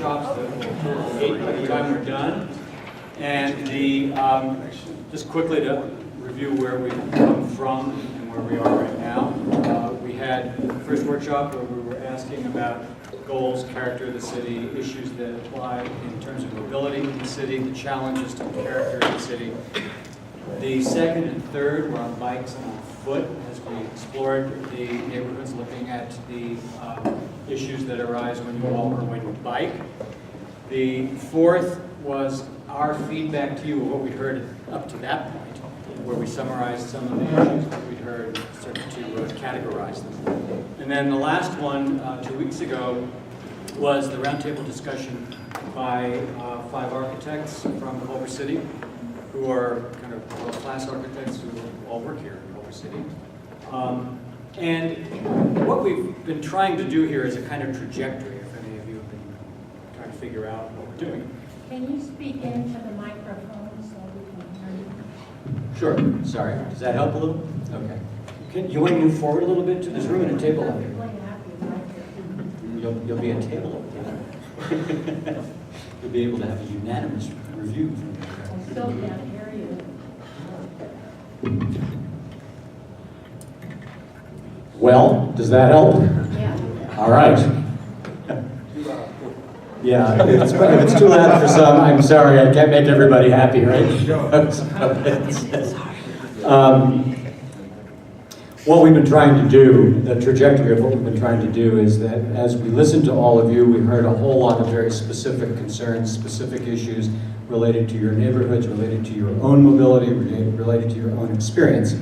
workshops that will 8 by the time we're done. And just quickly to review where we've come from and where we are right now. We had the first workshop where we were asking about goals, character of the city, issues that apply in terms of mobility in the city, the challenges to the character of the city. The second and third were on bikes and on foot as we explored the neighborhoods, looking at the issues that arise when you walk or when you bike. The fourth was our feedback to you of what we heard up to that point, where we summarized some of the issues that we'd heard, started to categorize them. And then the last one, 2 weeks ago, was the roundtable discussion by 5 architects from Culver City, who are kind of world-class architects who all work here in Culver City. And what we've been trying to do here is a kind of trajectory, if any of you have been trying to figure out what we're doing. Can you speak into the microphone so we can hear you? Sure. Sorry. Does that help a little? Okay. You want to move forward a little bit to this room and a table up here? You'll be a table up here. You'll be able to have a unanimous review. I still can't hear you. Well, does that help? Yeah. All right. Yeah, if it's too loud for some, I'm sorry, I can't make everybody happy, right? What we've been trying to do, the trajectory of what we've been trying to do is that as we listened to all of you, we heard a whole lot of very specific concerns, specific issues related to your neighborhoods, related to your own mobility, related to your own experience.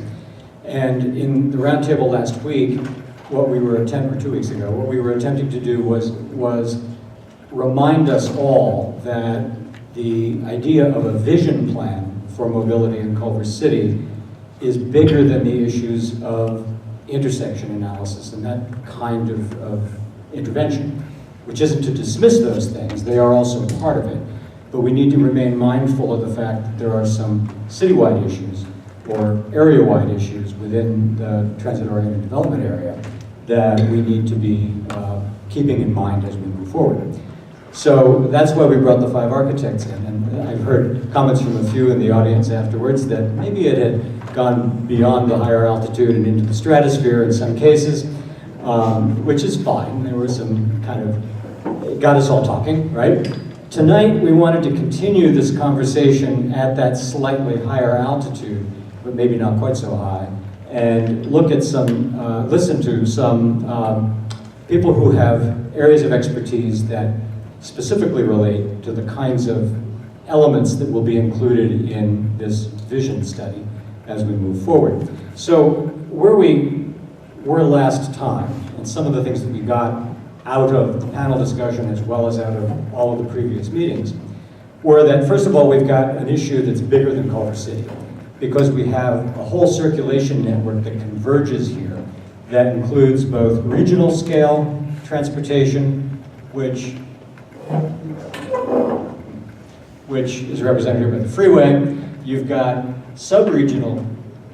And in the roundtable last week, or 2 weeks ago, what we were attempting to do was remind us all that the idea of a vision plan for mobility in Culver City is bigger than the issues of intersection analysis and that kind of intervention, which isn't to dismiss those things, they are also part of it. But we need to remain mindful of the fact that there are some citywide issues or area-wide issues within the transit-oriented development area that we need to be keeping in mind as we move forward. So that's why we brought the 5 architects in, and I've heard comments from a few in the audience afterwards that maybe it had gone beyond the higher altitude and into the stratosphere in some cases, which is fine. There was some it got us all talking, right? Tonight we wanted to continue this conversation at that slightly higher altitude, but maybe not quite so high, and look at listen to some people who have areas of expertise that specifically relate to the kinds of elements that will be included in this vision study as we move forward. So where we were last time, and some of the things that we got out of the panel discussion as well as out of all of the previous meetings, were that first of all we've got an issue that's bigger than Culver City, because we have a whole circulation network that converges here that includes both regional scale transportation, which is represented here by the freeway. You've got sub-regional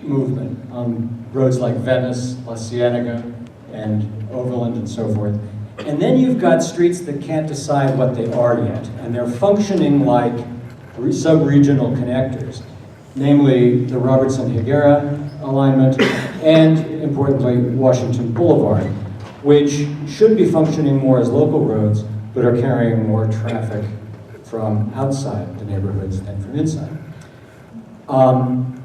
movement on roads like Venice, La Cienega, and Overland, and so forth. And then you've got streets that can't decide what they are yet, and they're functioning like sub-regional connectors, namely the Robertson-Higuera alignment, and importantly, Washington Boulevard, which should be functioning more as local roads, but are carrying more traffic from outside the neighborhoods than from inside.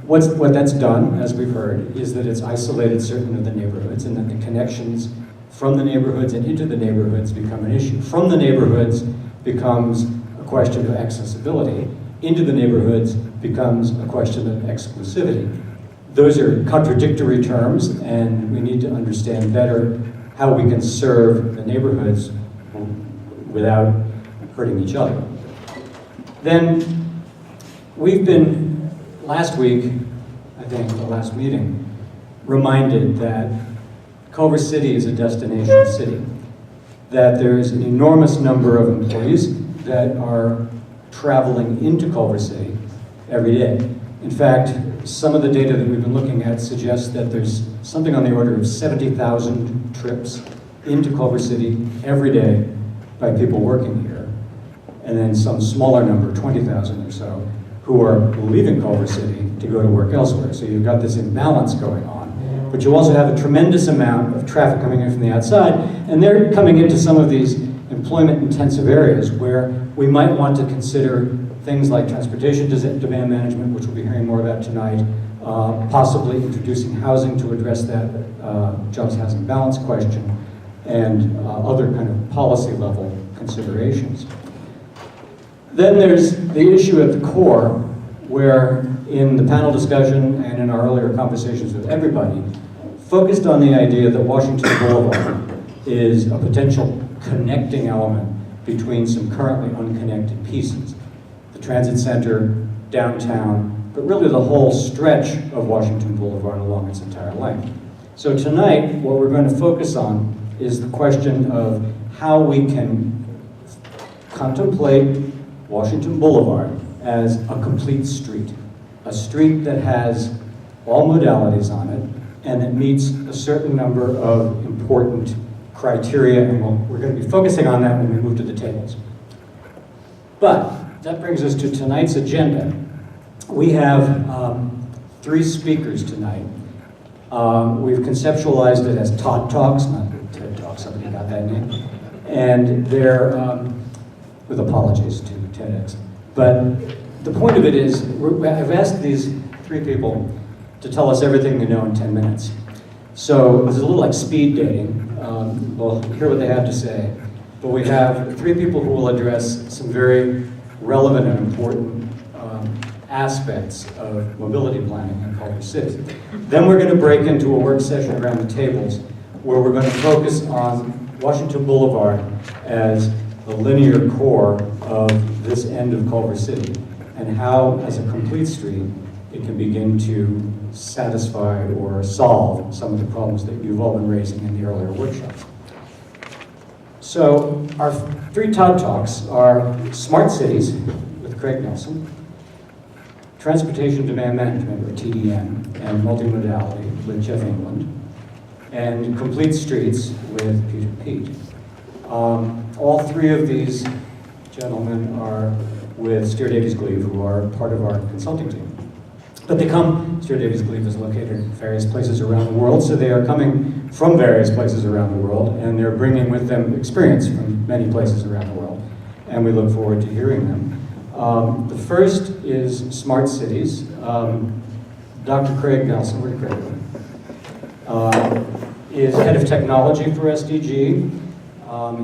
What that's done, as we've heard, is that it's isolated certain of the neighborhoods, and that the connections from the neighborhoods and into the neighborhoods become an issue. From the neighborhoods becomes a question of accessibility. Into the neighborhoods becomes a question of exclusivity. Those are contradictory terms, and we need to understand better how we can serve the neighborhoods without hurting each other. Then we've been, last week, I think, the last meeting, reminded that Culver City is a destination city, that there's an enormous number of employees that are traveling into Culver City every day. In fact, some of the data that we've been looking at suggests that there's something on the order of 70,000 trips into Culver City every day by people working here. and then some smaller number, 20,000 or so, who are leaving Culver City to go to work elsewhere. So you've got this imbalance going on. But you also have a tremendous amount of traffic coming in from the outside, and they're coming into some of these employment-intensive areas where we might want to consider things like transportation demand management, which we'll be hearing more about tonight, possibly introducing housing to address that jobs housing balance question, and other kind of policy level considerations. Then there's the issue at the core, where in the panel discussion and in our earlier conversations with everybody, focused on the idea that Washington Boulevard is a potential connecting element between some currently unconnected pieces. The transit center, downtown, but really the whole stretch of Washington Boulevard along its entire length. So tonight, what we're going to focus on is the question of how we can contemplate Washington Boulevard as a complete street. A street that has all modalities on it and that meets a certain number of important criteria, and we're going to be focusing on that when we move to the tables. But that brings us to tonight's agenda. We have 3 speakers tonight. We've conceptualized it as TOD Talks, not TED Talks, somebody got that name. And they're, with apologies to TEDx. But the point of it is, I've asked these 3 people to tell us everything they know in 10 minutes. So it's a little like speed dating. We'll hear what they have to say. But we have 3 people who will address some very relevant and important aspects of mobility planning in Culver City. Then we're going to break into a work session around the tables where we're going to focus on Washington Boulevard as the linear core of this end of Culver City and how, as a complete street, it can begin to satisfy or solve some of the problems that you've all been raising in the earlier workshops. So our 3 TOD Talks are Smart Cities with Craig Nelson, Transportation Demand Management, or TDM, and Multimodality with Jeff England, and Complete Streets with Peter Pete. All 3 of these gentlemen are with Steer Davies Gleave, who are part of our consulting team. But Steer Davies Gleave is located in various places around the world, so they are coming from various places around the world, and they're bringing with them experience from many places around the world, and we look forward to hearing them. The first is Smart Cities. Dr. Craig Nelson, where'd Craig go? Is head of technology for SDG.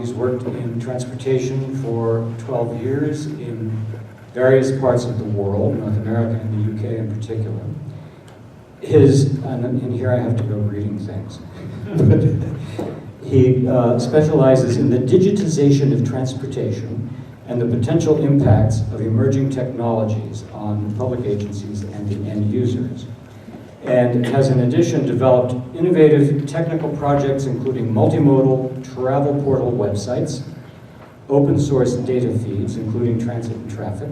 He's worked in transportation for 12 years in various parts of the world, North America and the UK in particular. And here I have to go reading things. He specializes in the digitization of transportation and the potential impacts of emerging technologies on public agencies and the end users. And has in addition developed innovative technical projects including multimodal travel portal websites, open source data feeds including transit and traffic,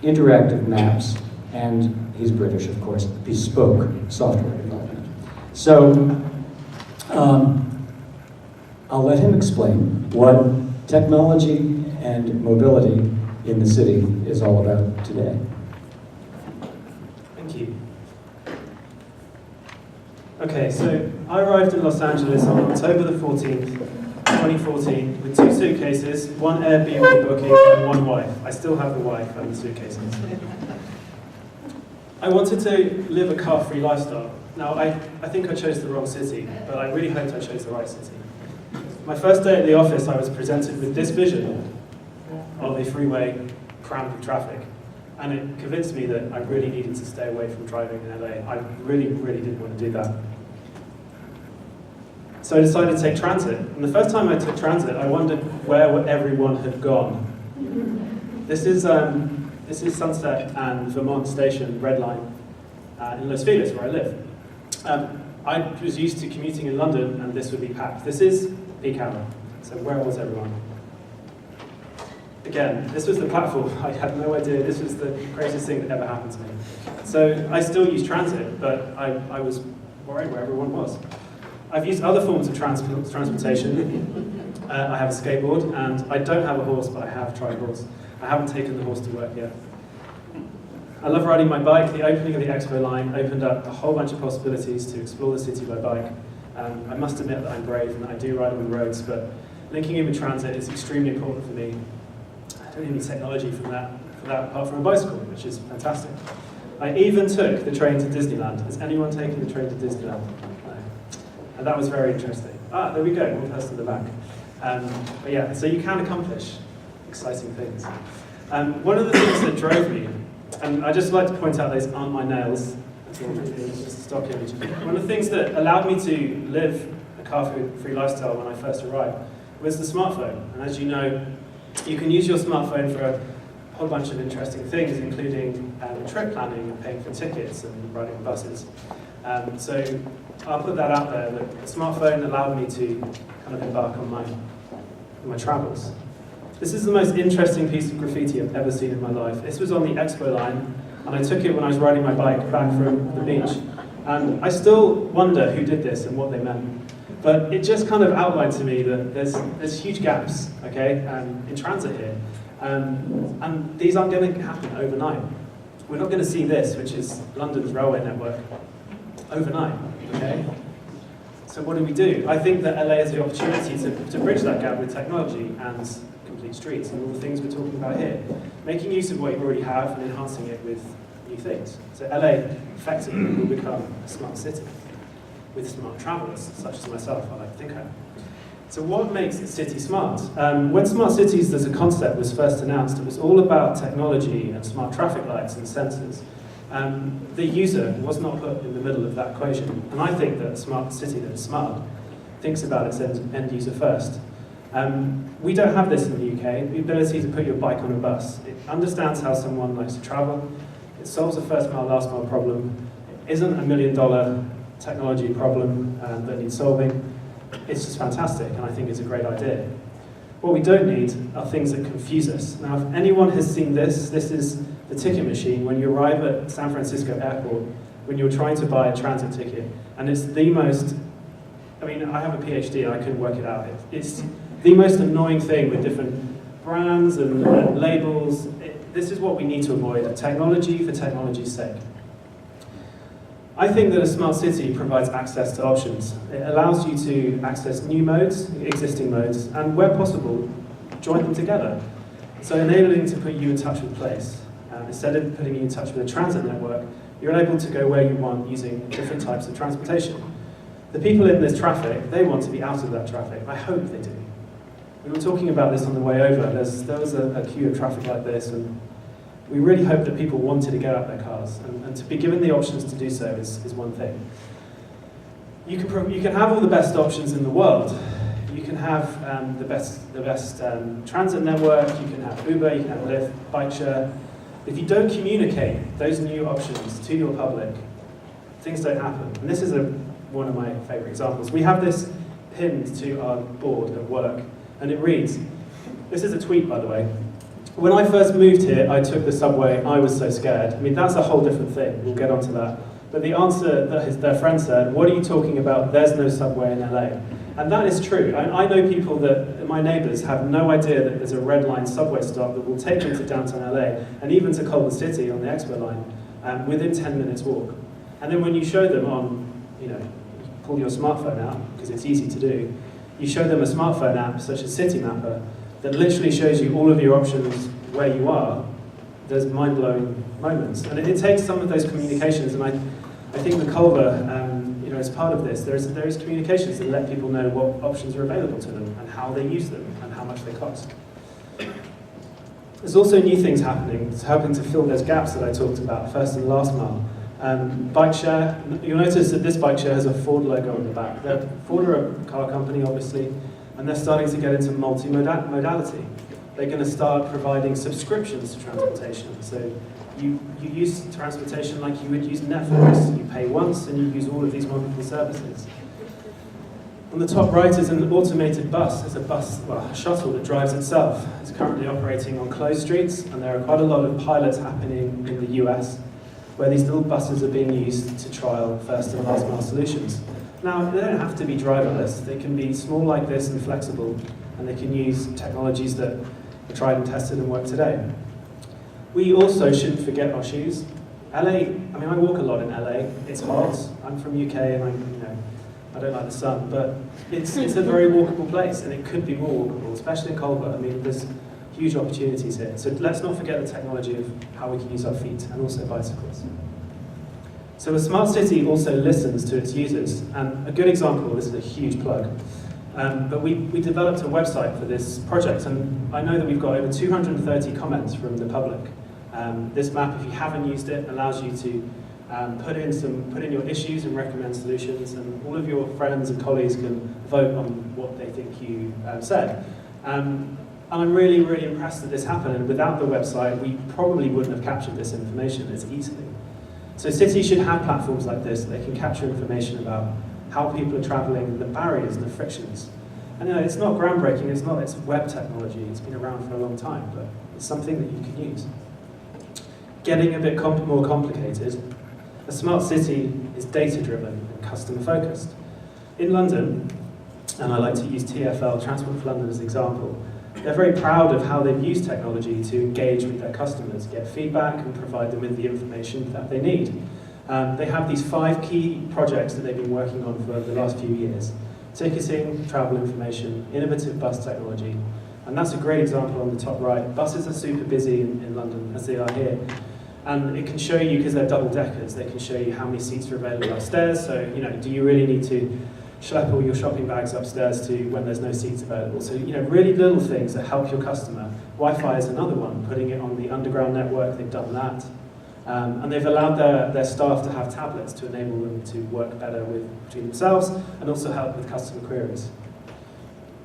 interactive maps, and he's British of course, bespoke software development. So I'll let him explain what technology and mobility in the city is all about today. Thank you. Okay, so I arrived in Los Angeles on October the 14th, 2014, with 2 suitcases, 1 Airbnb booking, and 1 wife. I still have the wife and the suitcases. I wanted to live a car-free lifestyle. Now, I think I chose the wrong city, but I really hoped I chose the right city. My first day at the office, I was presented with this vision of a freeway crammed with traffic. And it convinced me that I really needed to stay away from driving in LA. I really, really didn't want to do that. So I decided to take transit. And the first time I took transit, I wondered where everyone had gone. This is Sunset and Vermont Station, Red Line, in Los Feliz, where I live. I was used to commuting in London, and this would be packed. This is peak hour, so where was everyone? Again, this was the platform. I had no idea. This was the craziest thing that ever happened to me. So I still use transit, but I was worried where everyone was. I've used other forms of transportation. I have a skateboard, and I don't have a horse, but I have tried horse. I haven't taken the horse to work yet. I love riding my bike. The opening of the Expo line opened up a whole bunch of possibilities to explore the city by bike. I must admit that I'm brave and that I do ride on the roads, but linking in with transit is extremely important for me. I don't need any technology from that apart from a bicycle, which is fantastic. I even took the train to Disneyland. Has anyone taken the train to Disneyland? No. And that was very interesting. Ah, there we go, one person in the back. But yeah, so you can accomplish exciting things. One of the things that drove me, and I just like to point out these aren't my nails, it's just a stock image. One of the things that allowed me to live a car-free lifestyle when I first arrived was the smartphone. And as you know, you can use your smartphone for a whole bunch of interesting things, including trip planning and paying for tickets and riding buses. So I'll put that out there, that the smartphone allowed me to kind of embark on my travels. This is the most interesting piece of graffiti I've ever seen in my life. This was on the Expo line, and I took it when I was riding my bike back from the beach. And I still wonder who did this and what they meant. But it just kind of outlined to me that there's huge gaps, okay, in transit here. And these aren't going to happen overnight. We're not going to see this, which is London's railway network, overnight, okay? So what do? I think that LA has the opportunity to bridge that gap with technology and complete streets and all the things we're talking about here. Making use of what you already have and enhancing it with new things. So LA effectively will become a smart city with smart travellers, such as myself, I like to think of. So what makes a city smart? When smart cities as a concept was first announced, it was all about technology and smart traffic lights and sensors. The user was not put in the middle of that equation. And I think that a smart city that is smart thinks about its end user first. We don't have this in the UK, the ability to put your bike on a bus. It understands how someone likes to travel. It solves a first mile, last mile problem. It isn't $1 million technology problem that needs solving. It's just fantastic, and I think it's a great idea. What we don't need are things that confuse us. Now, if anyone has seen this is the ticket machine when you arrive at San Francisco airport, when you're trying to buy a transit ticket, and it's the most, I mean, I have a PhD and I couldn't work it out. It's the most annoying thing with different brands and labels. This is what we need to avoid, technology for technology's sake. I think that a smart city provides access to options. It allows you to access new modes, existing modes, and where possible, join them together. So enabling to put you in touch with place. Instead of putting you in touch with a transit network, you're able to go where you want using different types of transportation. The people in this traffic, they want to be out of that traffic. I hope they do. We were talking about this on the way over. There was a queue of traffic like this, and we really hope that people wanted to get out their cars, and to be given the options to do so is one thing. You can have all the best options in the world. You can have the best transit network. You can have Uber. You can have Lyft, bike share. If you don't communicate those new options to your public, things don't happen. And this is one of my favourite examples. We have this pinned to our board at work, and it reads. This is a tweet, by the way. When I first moved here, I took the subway. I was so scared. I mean, that's a whole different thing. We'll get onto that. But the answer that their friend said, what are you talking about? There's no subway in LA. And that is true. I know people my neighbours have no idea that there's a red line subway stop that will take them to downtown LA and even to Culver City on the Expo line within 10 minutes walk. And then when you show them you pull your smartphone out, because it's easy to do, you show them a smartphone app such as City Mapper that literally shows you all of your options where you are. There's mind-blowing moments. And it takes some of those communications, and I think the Culver, as part of this, there is communications that let people know what options are available to them and how they use them and how much they cost. There's also new things happening. It's helping to fill those gaps that I talked about, first and last mile. Bike share, you'll notice that this bike share has a Ford logo on the back. Ford are a car company, obviously, and they're starting to get into multi-modality. They're going to start providing subscriptions to transportation. So you use transportation like you would use Netflix. You pay once and you use all of these wonderful services. On the top right is an automated bus. It's a shuttle that drives itself. It's currently operating on closed streets, and there are quite a lot of pilots happening in the US where these little buses are being used to trial first and last mile solutions. Now, they don't have to be driverless. They can be small like this and flexible, and they can use technologies that are tried and tested and work today. We also shouldn't forget our shoes. LA, I mean, I walk a lot in LA. It's hot. I'm from UK, and I don't like the sun, but it's a very walkable place, and it could be more walkable, especially in Culver. I mean, there's huge opportunities here. So let's not forget the technology of how we can use our feet, and also bicycles. So a smart city also listens to its users, and a good example, this is a huge plug, but we developed a website for this project, and I know that we've got over 230 comments from the public. This map, if you haven't used it, allows you to put in your issues and recommend solutions, and all of your friends and colleagues can vote on what they think you said. And I'm really, really impressed that this happened, and without the website, we probably wouldn't have captured this information as easily. So cities should have platforms like this that they can capture information about how people are traveling, the barriers and the frictions. And it's not groundbreaking, it's web technology, it's been around for a long time, but it's something that you can use. Getting a bit more complicated, a smart city is data-driven and customer-focused. In London, and I like to use TfL, Transport for London, as an example, they're very proud of how they've used technology to engage with their customers, get feedback and provide them with the information that they need. They have these 5 key projects that they've been working on for the last few years. Ticketing, travel information, innovative bus technology, and that's a great example on the top right. Buses are super busy in London, as they are here. And it can show you, because they're double deckers, they can show you how many seats are available upstairs. So, do you really need to schlep all your shopping bags upstairs to when there's no seats available? So, really little things that help your customer. Wi-Fi is another one, putting it on the underground network, they've done that. And they've allowed their staff to have tablets to enable them to work better between themselves and also help with customer queries.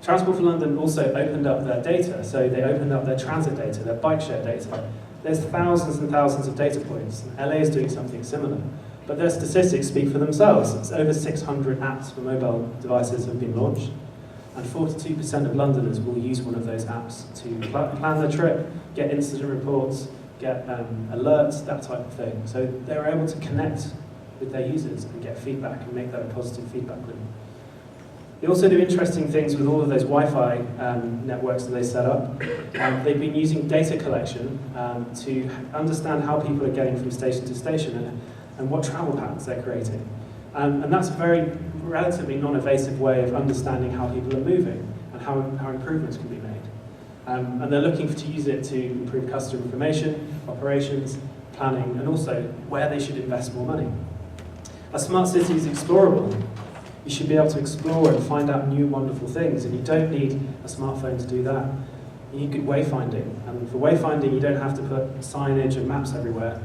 Transport for London also opened up their data. So they opened up their transit data, their bike share data. There's thousands and thousands of data points. LA is doing something similar. But their statistics speak for themselves. It's over 600 apps for mobile devices have been launched. And 42% of Londoners will use one of those apps to plan their trip, get incident reports, get alerts, that type of thing. So they're able to connect with their users and get feedback and make that a positive feedback loop. They also do interesting things with all of those Wi-Fi networks that they set up. They've been using data collection to understand how people are getting from station to station and what travel patterns they're creating. And that's a very relatively non-invasive way of understanding how people are moving and how improvements can be made. And they're looking to use it to improve customer information, operations, planning, and also where they should invest more money. A smart city is explorable. You should be able to explore and find out new wonderful things, and you don't need a smartphone to do that. You need good wayfinding, and for wayfinding you don't have to put signage and maps everywhere.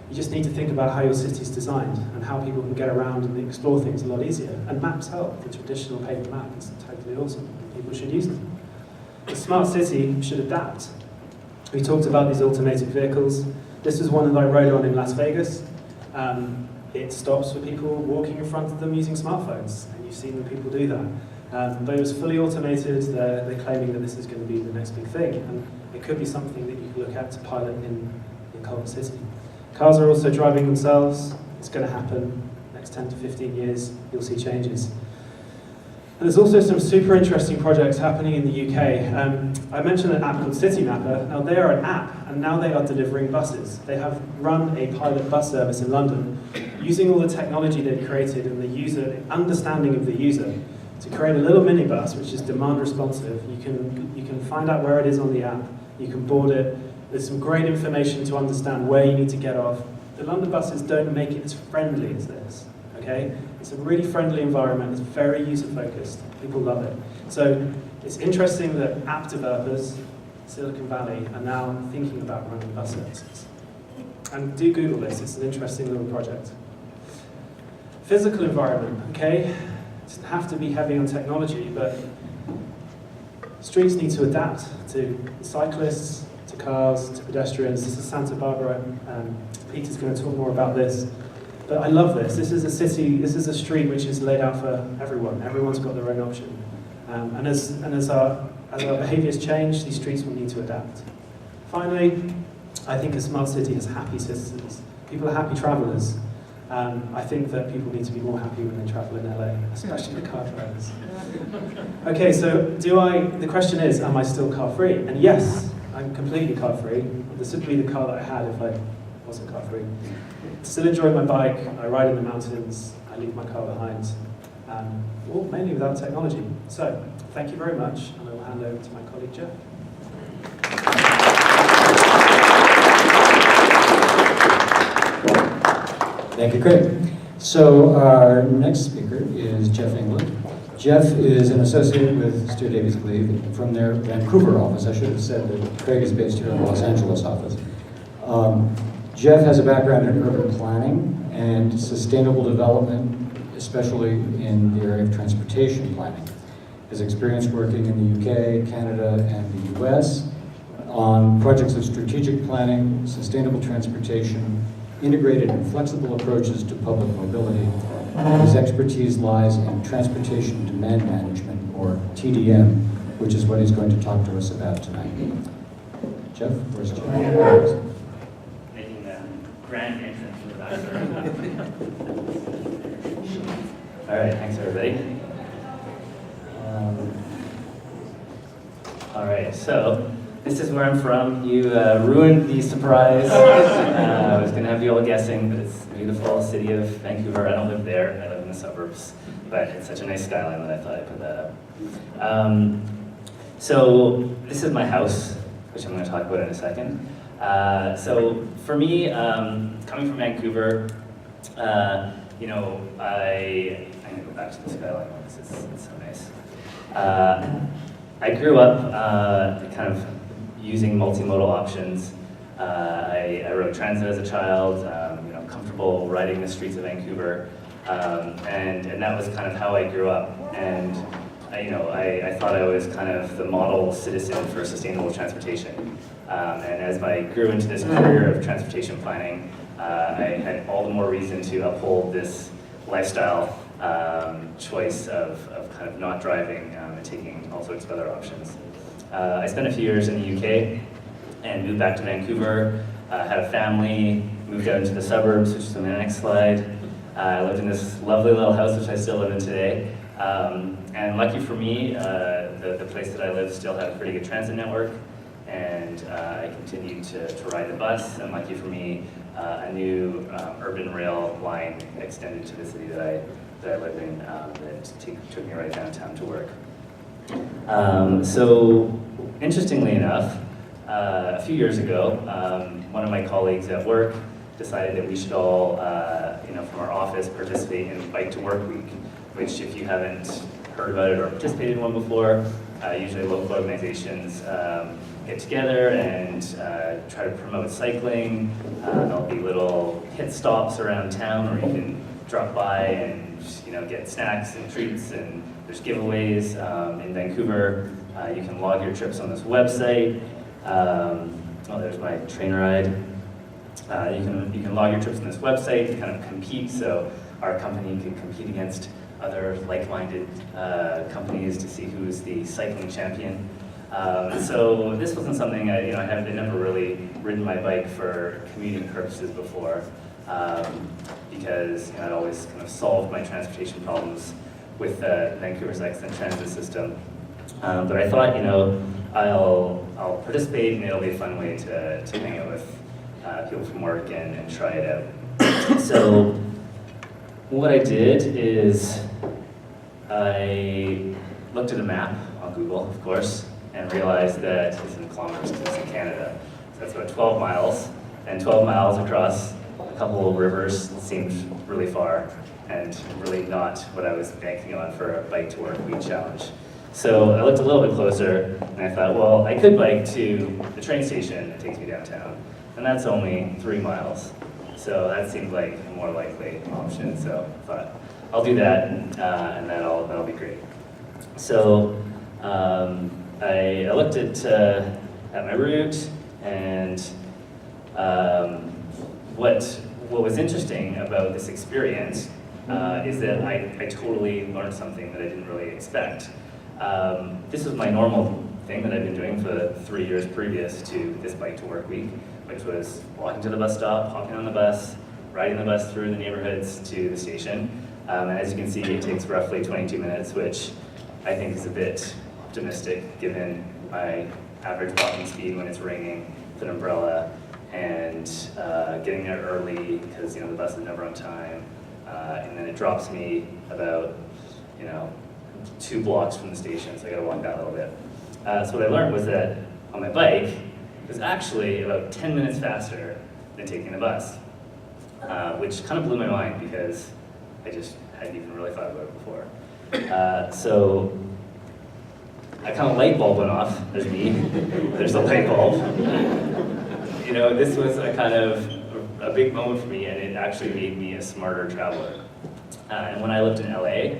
You just need to think about how your city's designed and how people can get around and explore things a lot easier. And maps help. The traditional paper map is totally awesome. People should use them. The smart city should adapt. We talked about these automated vehicles. This is one that I rode on in Las Vegas. It stops for people walking in front of them using smartphones, and you've seen the people do that. But it was fully automated. They're claiming that this is going to be the next big thing, and it could be something that you could look at to pilot in Culver City. Cars are also driving themselves. It's going to happen. Next 10 to 15 years, you'll see changes. And there's also some super interesting projects happening in the UK. I mentioned an app called City Mapper. Now they are an app, and now they are delivering buses. They have run a pilot bus service in London, using all the technology they've created and the understanding of the user to create a little minibus which is demand responsive. You can find out where it is on the app. You can board it. There's some great information to understand where you need to get off. The London buses don't make it as friendly as this. Okay? It's a really friendly environment, it's very user-focused, people love it. So it's interesting that app developers, Silicon Valley, are now thinking about running bus services. And do Google this, it's an interesting little project. Physical environment, okay? It doesn't have to be heavy on technology, but streets need to adapt to cyclists, to cars, to pedestrians. This is Santa Barbara, Peter's going to talk more about this. But I love this. This is a city, this is a street which is laid out for everyone. Everyone's got their own option. And as our behaviours change, these streets will need to adapt. Finally, I think a smart city has happy citizens. People are happy travellers. I think that people need to be more happy when they travel in LA, especially the car drivers. Okay, so the question is, am I still car free? And yes, I'm completely car free. This would be the car that I had if I wasn't car free. Still enjoy my bike, I ride in the mountains, I leave my car behind, all mainly without technology. So, thank you very much, and I will hand over to my colleague Jeff. Thank you, Craig. So our next speaker is Jeff England. Jeff is an associate with Stu Davies-Cleve from their Vancouver office. I should have said that Craig is based here in the Los Angeles office. Jeff has a background in urban planning and sustainable development, especially in the area of transportation planning. His experience working in the UK, Canada, and the US on projects of strategic planning, sustainable transportation, integrated and flexible approaches to public mobility. His expertise lies in transportation demand management, or TDM, which is what he's going to talk to us about tonight. Jeff, where's Jeff? Making the grand entrance to the back. All right, thanks everybody. All right, so this is where I'm from. You ruined the surprise. I was going to have you all guessing, but it's the beautiful city of Vancouver. I don't live there. I live in the suburbs, but it's such a nice skyline that I thought I'd put that up. So this is my house, which I'm going to talk about in a second. So for me, coming from Vancouver, you know, I'm going to go back to the skyline. It's so nice. I grew up kind of using multimodal options. I rode transit as a child, you know, comfortable riding the streets of Vancouver, and that was kind of how I grew up. And you know, I thought I was kind of the model citizen for sustainable transportation. And as I grew into this career of transportation planning, I had all the more reason to uphold this lifestyle choice of kind of not driving and taking all sorts of other options. I spent a few years in the UK and moved back to Vancouver, had a family, moved out into the suburbs, which is on the next slide. I lived in this lovely little house, which I still live in today. And lucky for me, the place that I live still had a pretty good transit network, and I continued to ride the bus. And lucky for me, a new urban rail line extended to the city that I live in that took me right downtown to work. So interestingly enough, a few years ago, one of my colleagues at work decided that we should all, you know, from our office, participate in Bike to Work Week, which, if you haven't heard about it or participated in one before, usually local organizations get together and try to promote cycling. There'll be little pit stops around town where you can drop by and, you know, get snacks and treats, and there's giveaways. In Vancouver, you can log your trips on this website. Oh, there's my train ride. You can log your trips on this website to kind of compete, so our company can compete against other like-minded companies to see who's the cycling champion. So this wasn't something I had never really ridden my bike for commuting purposes before, because I'd always kind of solved my transportation problems with Vancouver's excellent transit system. But I thought, I'll participate, and it'll be a fun way to hang out with people from work and try it out. So what I did is I looked at a map on Google, of course, and realized that it's in kilometers because it's in Canada. So that's about 12 miles, and 12 miles across a couple of rivers seemed really far, and really not what I was banking on for a Bike to Work Week challenge. So I looked a little bit closer, and I thought, well, I could bike to the train station that takes me downtown, and that's only 3 miles. So that seemed like a more likely option, so I thought, I'll do that, and that'll be great. So I looked at my route, and what was interesting about this experience is that I totally learned something that I didn't really expect. This was my normal thing that I've been doing for the 3 years previous to this Bike to Work Week, which was walking to the bus stop, hopping on the bus, riding the bus through the neighborhoods to the station. And as you can see, it takes roughly 22 minutes, which I think is a bit optimistic given my average walking speed when it's raining with an umbrella, and getting there early because the bus is never on time. And then it drops me about 2 blocks from the station, so I gotta walk that little bit. So what I learned was that on my bike, it was actually about 10 minutes faster than taking the bus, which kind of blew my mind because I just hadn't even really thought about it before. So I kind of light bulb went off. There's me. There's a light bulb. This was a big moment for me, and it actually made me a smarter traveler. And when I lived in LA,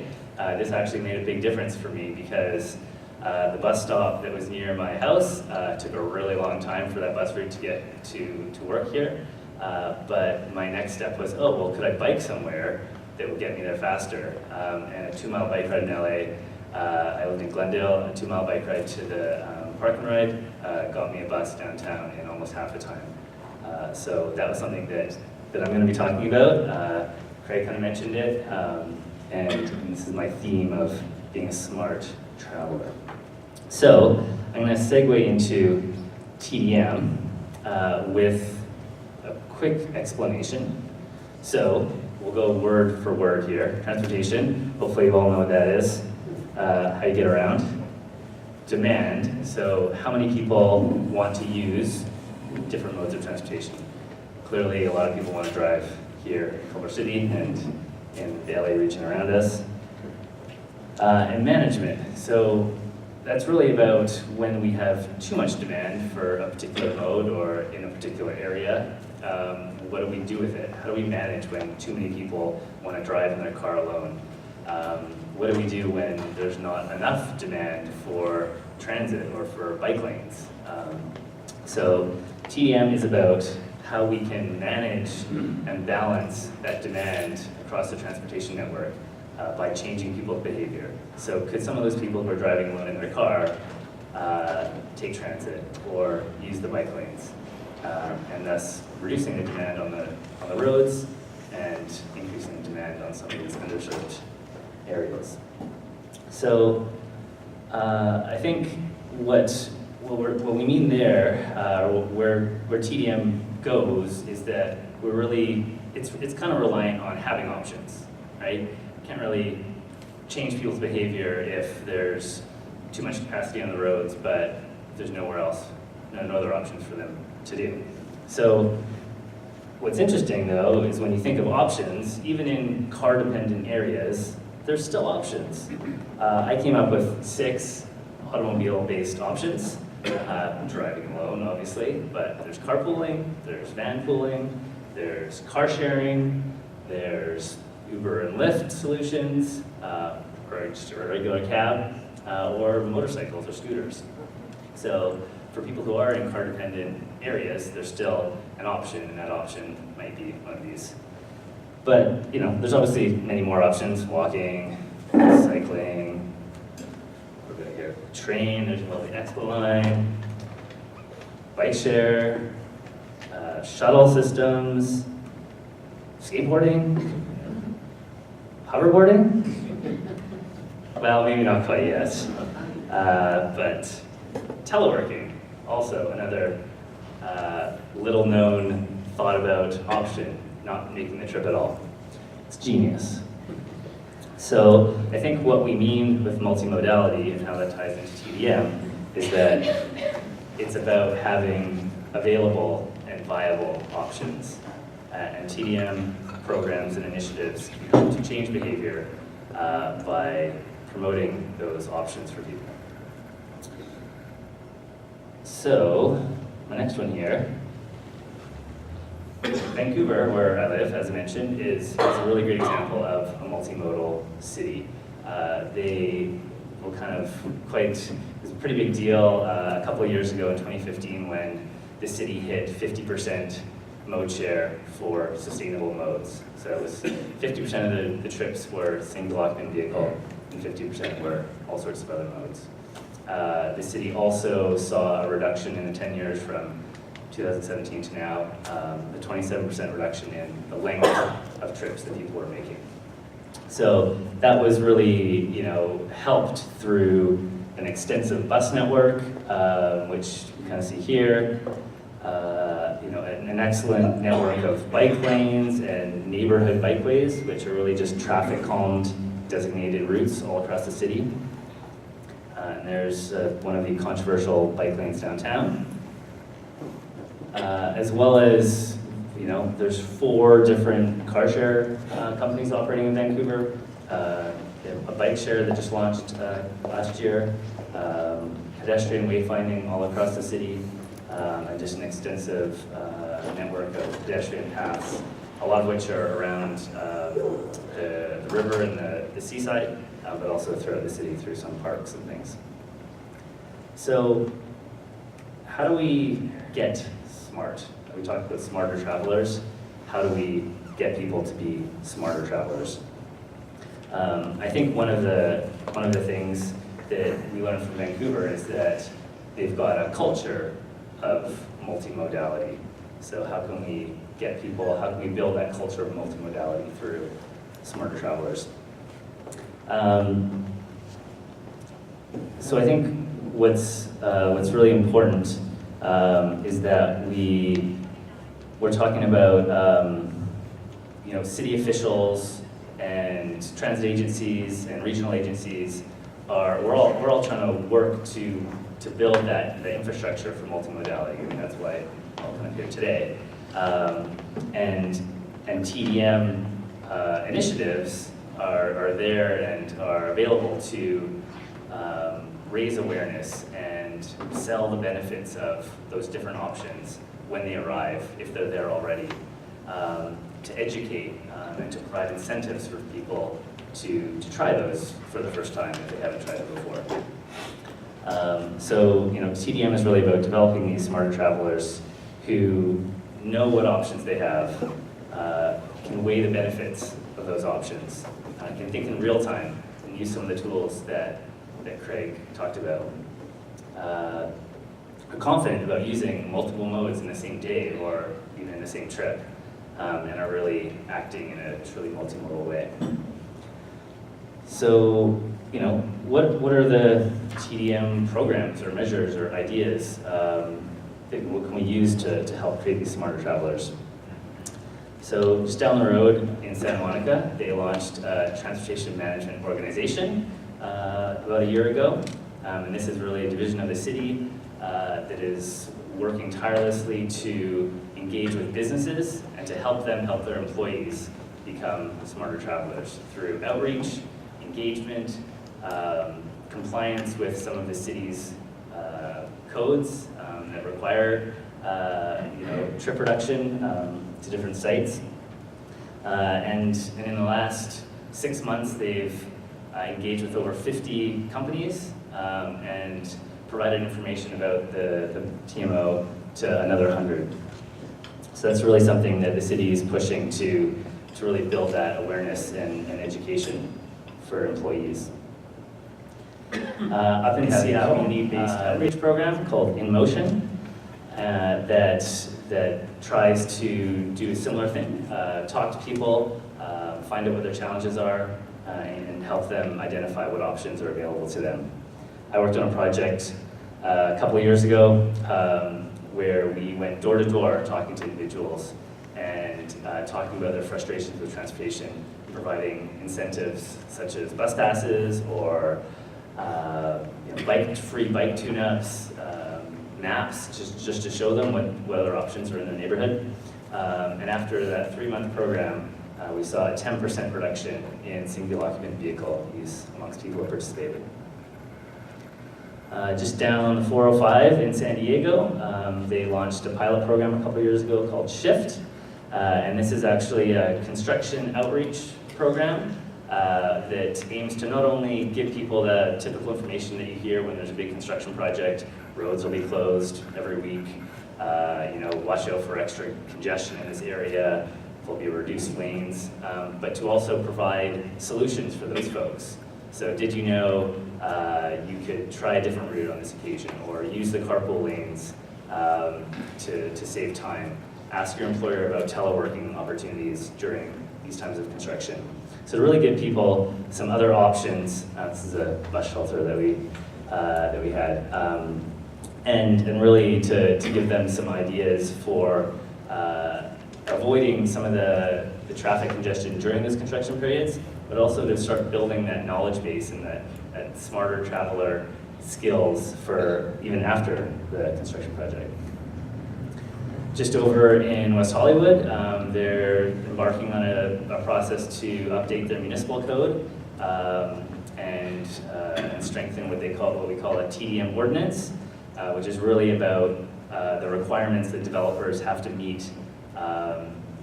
this actually made a big difference for me because the bus stop that was near my house took a really long time for that bus route to get to work here. But my next step was, could I bike somewhere that would get me there faster? And a 2-mile bike ride in LA. I lived in Glendale. A 2-mile bike ride to the park and ride got me a bus downtown in almost half the time. So that was something that I'm going to be talking about. Craig kind of mentioned it, and this is my theme of being a smart traveler. So I'm going to segue into TDM with a quick explanation. So we'll go word for word here. Transportation, hopefully you all know what that is. How you get around. Demand, so how many people want to use different modes of transportation. Clearly a lot of people want to drive here in Culver City and in the LA region around us. And management, so that's really about when we have too much demand for a particular mode or in a particular area. What do we do with it? How do we manage when too many people want to drive in their car alone? What do we do when there's not enough demand for transit or for bike lanes? So TDM is about how we can manage and balance that demand across the transportation network by changing people's behavior. So could some of those people who are driving alone in their car take transit or use the bike lanes, and thus reducing the demand on the roads and increasing the demand on some of these underserved areas. So I think what we mean there, where TDM goes, is that it's kind of reliant on having options, right? You can't really change people's behavior if there's too much capacity on the roads, but there's nowhere else, no other options for them to do. So what's interesting though is when you think of options, even in car-dependent areas, there's still options. I came up with 6 automobile-based options. Driving alone, obviously, but there's carpooling, there's van pooling, there's car sharing, there's Uber and Lyft solutions, or just a regular cab, or motorcycles or scooters. So for people who are in car-dependent areas, there's still an option, and that option might be one of these. But there's obviously many more options: walking, cycling. We're gonna hear train. There's the Expo line, bike share, shuttle systems, skateboarding, hoverboarding. Well, maybe not quite yet, but teleworking, also another little-known, thought-about option. Not making the trip at all. It's genius. So I think what we mean with multimodality and how that ties into TDM is that it's about having available and viable options. And TDM programs and initiatives can help to change behavior by promoting those options for people. So my next one here, Vancouver, where I live, as I mentioned, is a really great example of a multimodal city. They were it was a pretty big deal a couple of years ago in 2015 when the city hit 50% mode share for sustainable modes. So it was 50% of the trips were single occupant vehicle and 50% were all sorts of other modes. The city also saw a reduction in the 10 years from 2017 to now, a 27% reduction in the length of trips that people were making. So that was really, helped through an extensive bus network, which you kind of see here. An excellent network of bike lanes and neighborhood bikeways, which are really just traffic calmed designated routes all across the city. And there's one of the controversial bike lanes downtown. As well as, there's 4 different car share companies operating in Vancouver. A bike share that just launched last year, pedestrian wayfinding all across the city, and just an extensive network of pedestrian paths, a lot of which are around the river and the seaside, but also throughout the city through some parks and things. So how do we get smart? We talked about smarter travelers. How do we get people to be smarter travelers? I think one of the things that we learned from Vancouver is that they've got a culture of multimodality. So how can we get people, how can we build that culture of multimodality through smarter travelers? So I think what's really important is that we're talking about city officials and transit agencies and regional agencies we're all trying to work to build that infrastructure for multimodality. I mean, that's why we're all kind of here today. And TDM initiatives are there and are available to raise awareness and sell the benefits of those different options when they arrive, if they're there already, to educate and to provide incentives for people to try those for the first time if they haven't tried it before. So TDM is really about developing these smarter travelers who know what options they have, can weigh the benefits of those options, can think in real time and use some of the tools that Craig talked about. Are confident about using multiple modes in the same day or even in the same trip, and are really acting in a truly multimodal way. So, what are the TDM programs or measures or ideas? What can we use to help create these smarter travelers? So just down the road in Santa Monica, they launched a transportation management organization about a year ago. And this is really a division of the city that is working tirelessly to engage with businesses and to help them help their employees become smarter travelers through outreach, engagement, compliance with some of the city's codes that require trip reduction to different sites. And in the last 6 months, they've engaged with over 50 companies and provided information about the TMO to another 100. So that's really something that the city is pushing to really build that awareness and education for employees. Up in Seattle, a need-based outreach program called In Motion that tries to do a similar thing, talk to people, find out what their challenges are, and help them identify what options are available to them. I worked on a project a couple of years ago where we went door to door talking to individuals and talking about their frustrations with transportation, providing incentives such as bus passes or free bike tune-ups, maps, just to show them what other options are in their neighborhood. And after that 3-month program, we saw a 10% reduction in single occupant vehicle use amongst people who participated. Just down the 405 in San Diego, they launched a pilot program a couple years ago called Shift. And this is actually a construction outreach program that aims to not only give people the typical information that you hear when there's a big construction project, roads will be closed every week, watch out for extra congestion in this area, there'll be reduced lanes, but to also provide solutions for those folks. So did you know you could try a different route on this occasion, or use the carpool lanes to save time. Ask your employer about teleworking opportunities during these times of construction. So to really give people some other options, this is a bus shelter that we had, and really to give them some ideas for avoiding some of the traffic congestion during those construction periods, but also to start building that knowledge base and that smarter traveler skills for even after the construction project. Just over in West Hollywood, they're embarking on a process to update their municipal code and strengthen what we call a TDM ordinance, which is really about the requirements that developers have to meet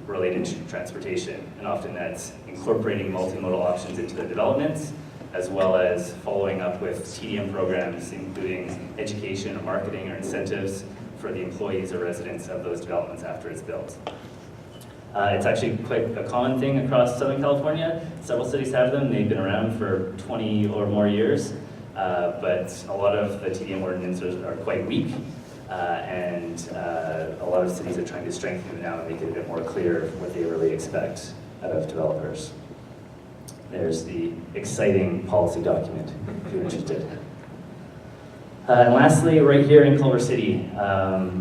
related to transportation. And often that's incorporating multimodal options into their developments, as well as following up with TDM programs, including education or marketing or incentives for the employees or residents of those developments after it's built. It's actually quite a common thing across Southern California. Several cities have them. They've been around for 20 or more years, but a lot of the TDM ordinances are quite weak, and a lot of cities are trying to strengthen them now and make it a bit more clear what they really expect out of developers. There's the exciting policy document, if you're interested. And lastly, right here in Culver City,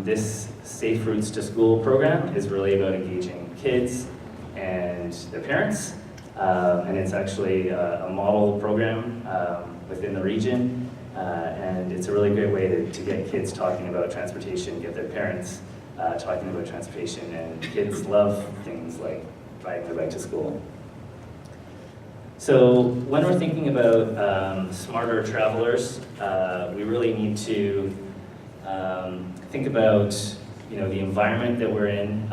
this Safe Routes to School program is really about engaging kids and their parents, and it's actually a model program within the region, and it's a really great way to get kids talking about transportation, get their parents talking about transportation, and kids love things like riding their bike to school. So when we're thinking about smarter travelers, we really need to think about the environment that we're in.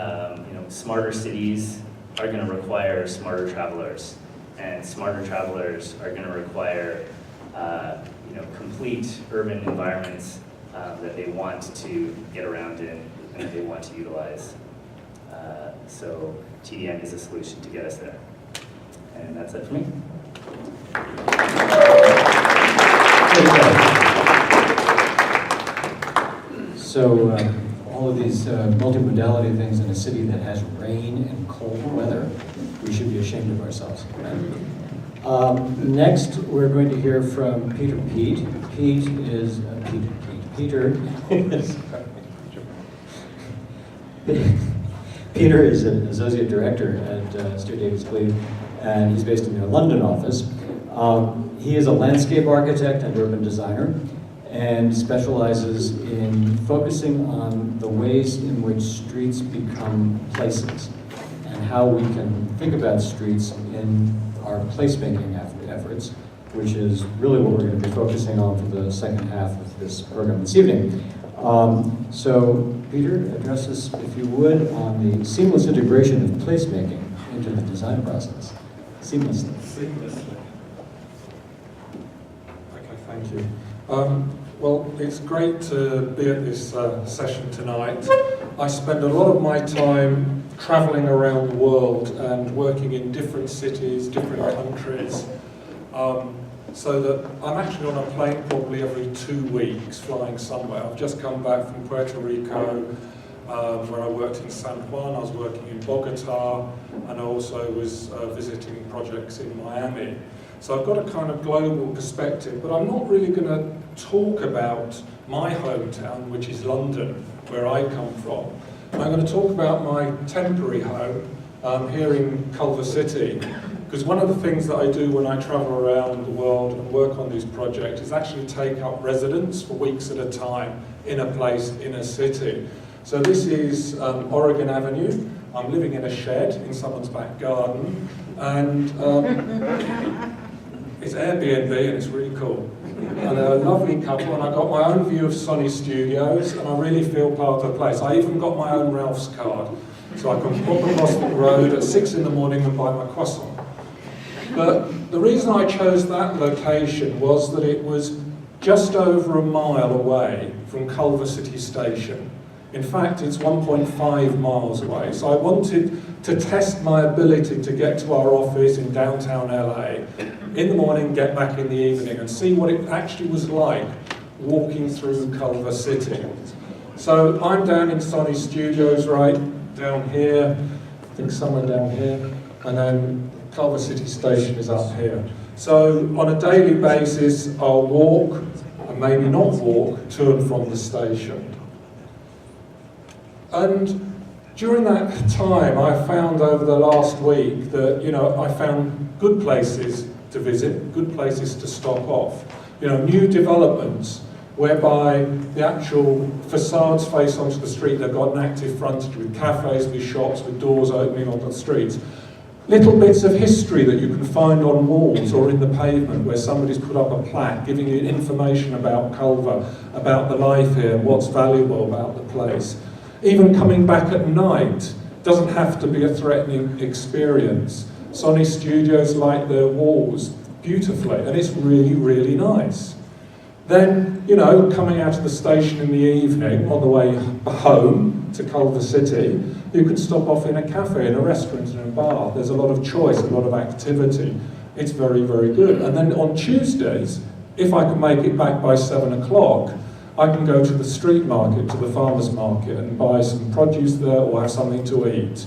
Smarter cities are going to require smarter travelers, and smarter travelers are going to require complete urban environments that they want to get around in and that they want to utilize. So TDM is a solution to get us there. And that's it for me. So all of these multimodality things in a city that has rain and cold weather, we should be ashamed of ourselves. Next, we're going to hear from Peter. Peter is an associate director at Stuart Davis Cleve, and he's based in their London office. He is a landscape architect and urban designer, and specializes in focusing on the ways in which streets become places, and how we can think about streets in our placemaking efforts, which is really what we're going to be focusing on for the second half of this program this evening. So, Peter, address us, if you would, on the seamless integration of placemaking into the design process. Seamlessly. Okay, thank you. Well, it's great to be at this session tonight. I spend a lot of my time traveling around the world and working in different cities, different countries, so that I'm actually on a plane probably every 2 weeks flying somewhere. I've just come back from Puerto Rico, where I worked in San Juan. I was working in Bogota, and I also was visiting projects in Miami. So I've got a kind of global perspective, but I'm not really going to talk about my hometown, which is London, where I come from. I'm going to talk about my temporary home here in Culver City, because one of the things that I do when I travel around the world and work on these projects is actually take up residence for weeks at a time in a place, in a city. So this is Oregon Avenue. I'm living in a shed in someone's back garden, and it's Airbnb and it's really cool. And they're a lovely couple, and I've got my own view of Sunny Studios, and I really feel part of the place. I even got my own Ralph's card, so I can pop across the road at 6 in the morning and buy my croissant. But the reason I chose that location was that it was just over a mile away from Culver City Station. In fact, it's 1.5 miles away. So I wanted to test my ability to get to our office in downtown LA in the morning, get back in the evening, and see what it actually was like walking through Culver City. So I'm down in Sony Studios right down here, I think somewhere down here, and then Culver City Station is up here. So on a daily basis, I'll walk, and maybe not walk, to and from the station. And during that time, I found over the last week that, I found good places to visit, good places to stop off. New developments whereby the actual facades face onto the street. They've got an active frontage with cafes, with shops, with doors opening onto the streets. Little bits of history that you can find on walls or in the pavement where somebody's put up a plaque giving you information about Culver, about the life here, what's valuable about the place. Even coming back at night doesn't have to be a threatening experience. Sony Studios light their walls beautifully, and it's really, really nice. Then, coming out of the station in the evening, on the way home to Culver City, you can stop off in a cafe, in a restaurant, in a bar. There's a lot of choice, a lot of activity. It's very, very good. And then on Tuesdays, if I can make it back by 7 o'clock, I can go to the street market, to the farmer's market, and buy some produce there or have something to eat.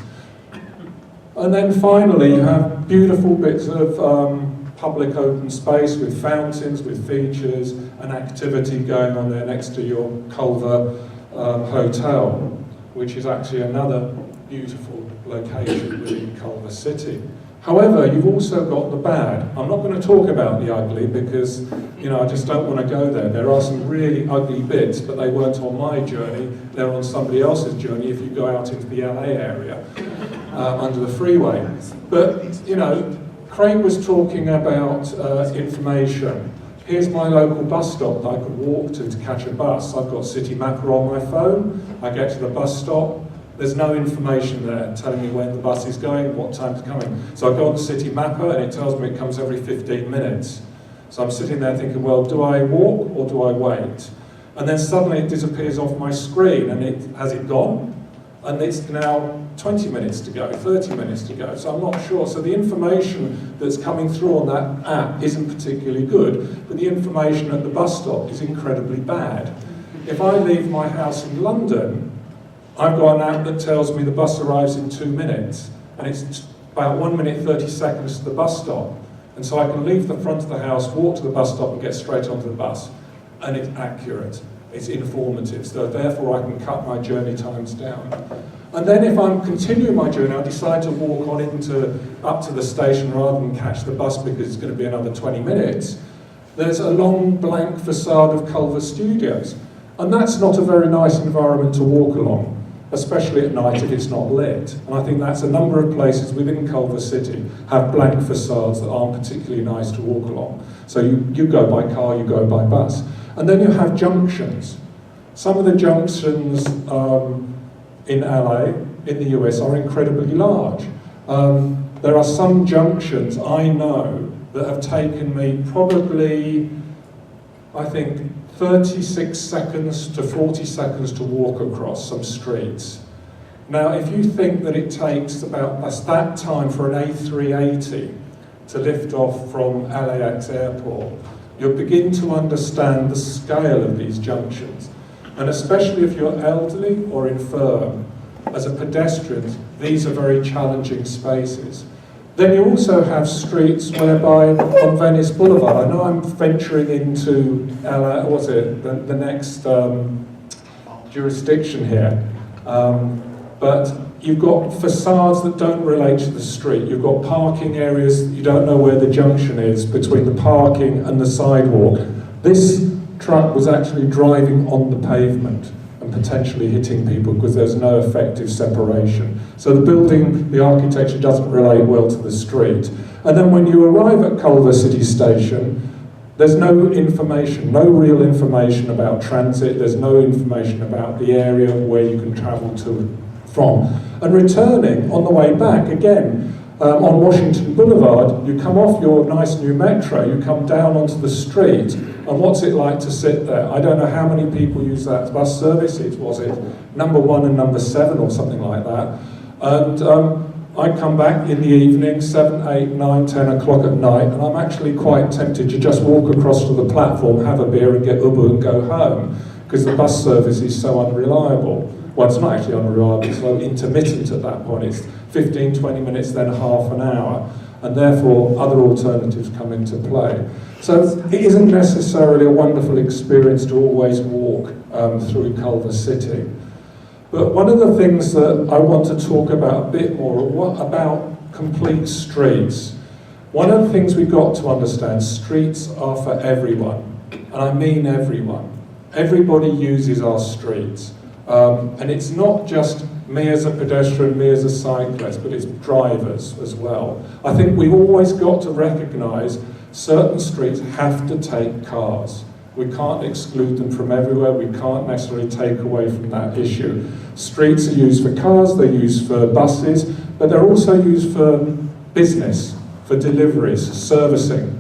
And then finally, you have beautiful bits of public open space with fountains, with features, and activity going on there next to your Culver hotel, which is actually another beautiful location within Culver City. However, you've also got the bad. I'm not going to talk about the ugly because, I just don't want to go there. There are some really ugly bits, but they weren't on my journey. They're on somebody else's journey if you go out into the LA area, under the freeway. But, Craig was talking about information. Here's my local bus stop that I could walk to catch a bus. I've got City Mapper on my phone. I get to the bus stop. There's no information there telling me when the bus is going, what time it's coming. So I go on City Mapper and it tells me it comes every 15 minutes. So I'm sitting there thinking, well, do I walk or do I wait? And then suddenly it disappears off my screen and has it gone? And it's now 20 minutes to go, 30 minutes to go, so I'm not sure. So the information that's coming through on that app isn't particularly good, but the information at the bus stop is incredibly bad. If I leave my house in London, I've got an app that tells me the bus arrives in 2 minutes, and it's about 1 minute 30 seconds to the bus stop. And so I can leave the front of the house, walk to the bus stop and get straight onto the bus. And it's accurate, it's informative, so therefore I can cut my journey times down. And then if I'm continuing my journey, I decide to walk on up to the station rather than catch the bus because it's going to be another 20 minutes. There's a long blank facade of Culver Studios. And that's not a very nice environment to walk along, especially at night if it's not lit. And I think that's a number of places within Culver City have blank facades that aren't particularly nice to walk along. So you go by car, you go by bus. And then you have junctions. Some of the junctions in LA, in the US, are incredibly large. There are some junctions I know that have taken me probably, I think, 36 seconds to 40 seconds to walk across some streets. Now, if you think that it takes about that time for an A380 to lift off from LAX airport, you'll begin to understand the scale of these junctions. And especially if you're elderly or infirm, as a pedestrian, these are very challenging spaces. Then you also have streets whereby on Venice Boulevard, I know I'm venturing into the next jurisdiction here, but you've got facades that don't relate to the street. You've got parking areas, you don't know where the junction is between the parking and the sidewalk. This truck was actually driving on the pavement and potentially hitting people because there's no effective separation. So the building, the architecture doesn't relate well to the street. And then when you arrive at Culver City Station, there's no information, no real information about transit, there's no information about the area where you can travel to from. And returning on the way back, again, on Washington Boulevard, you come off your nice new metro, you come down onto the street, and what's it like to sit there? I don't know how many people use that bus service. Was it number 1 and number 7 or something like that? And I come back in the evening, 7, 8, 9, 10 o'clock at night, and I'm actually quite tempted to just walk across to the platform, have a beer and get Uber and go home. because the bus service is so unreliable. Well, it's not actually unreliable, it's so intermittent at that point. It's 15, 20 minutes, then half an hour, and therefore other alternatives come into play. So it isn't necessarily a wonderful experience to always walk through Culver City. But one of the things that I want to talk about a bit more about complete streets. One of the things we've got to understand, streets are for everyone, and I mean everyone. Everybody uses our streets. And it's not just me as a pedestrian, me as a cyclist, but it's drivers as well. I think we've always got to recognise certain streets have to take cars. We can't exclude them from everywhere, we can't necessarily take away from that issue. Streets are used for cars, they're used for buses, but they're also used for business, for deliveries, servicing.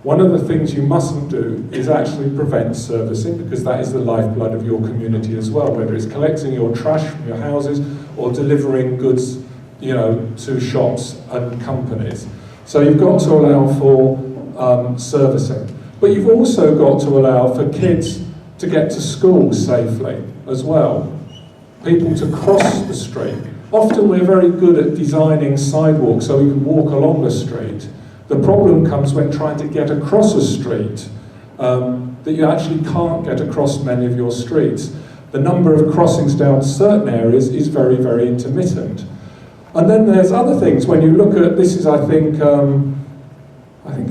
One of the things you mustn't do is actually prevent servicing, because that is the lifeblood of your community as well, whether it's collecting your trash from your houses or delivering goods, to shops and companies. So you've got to allow for servicing. But you've also got to allow for kids to get to school safely as well. People to cross the street. Often we're very good at designing sidewalks so we can walk along the street. The problem comes when trying to get across a street, that you actually can't get across many of your streets. The number of crossings down certain areas is very, very intermittent. And then there's other things. When you look at, this is I think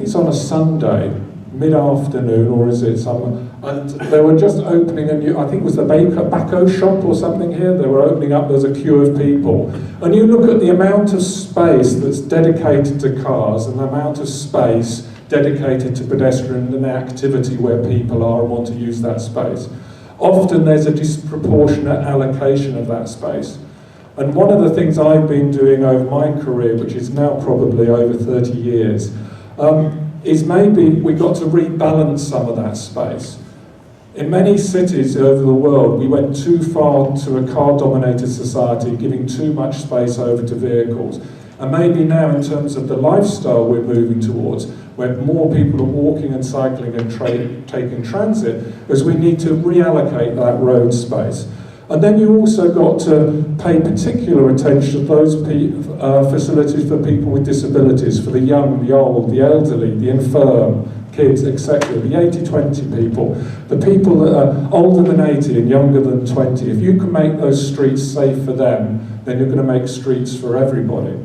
it's on a Sunday, mid-afternoon, or is it some, and they were just opening a new, I think it was the Baco shop or something here, they were opening up, there's a queue of people. And you look at the amount of space that's dedicated to cars and the amount of space dedicated to pedestrian and activity where people are and want to use that space. Often there's a disproportionate allocation of that space. And one of the things I've been doing over my career, which is now probably over 30 years, is maybe we've got to rebalance some of that space. In many cities over the world, we went too far to a car-dominated society, giving too much space over to vehicles. And maybe now, in terms of the lifestyle we're moving towards, where more people are walking and cycling and taking transit, is we need to reallocate that road space. And then you also got to pay particular attention to those facilities for people with disabilities, for the young, the old, the elderly, the infirm, kids, etc. The 80-20 people, the people that are older than 80 and younger than 20. If you can make those streets safe for them, then you're going to make streets for everybody.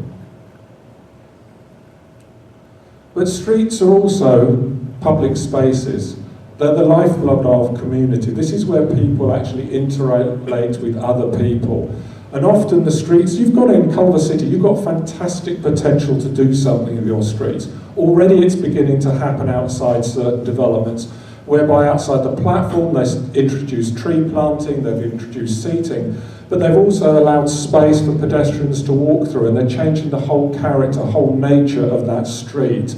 But streets are also public spaces. They're the lifeblood of community. This is where people actually interrelate with other people. And often the streets, you've got in Culver City, you've got fantastic potential to do something with your streets. Already it's beginning to happen outside certain developments, whereby outside the platform they've introduced tree planting, they've introduced seating, but they've also allowed space for pedestrians to walk through, and they're changing the whole character, whole nature of that street.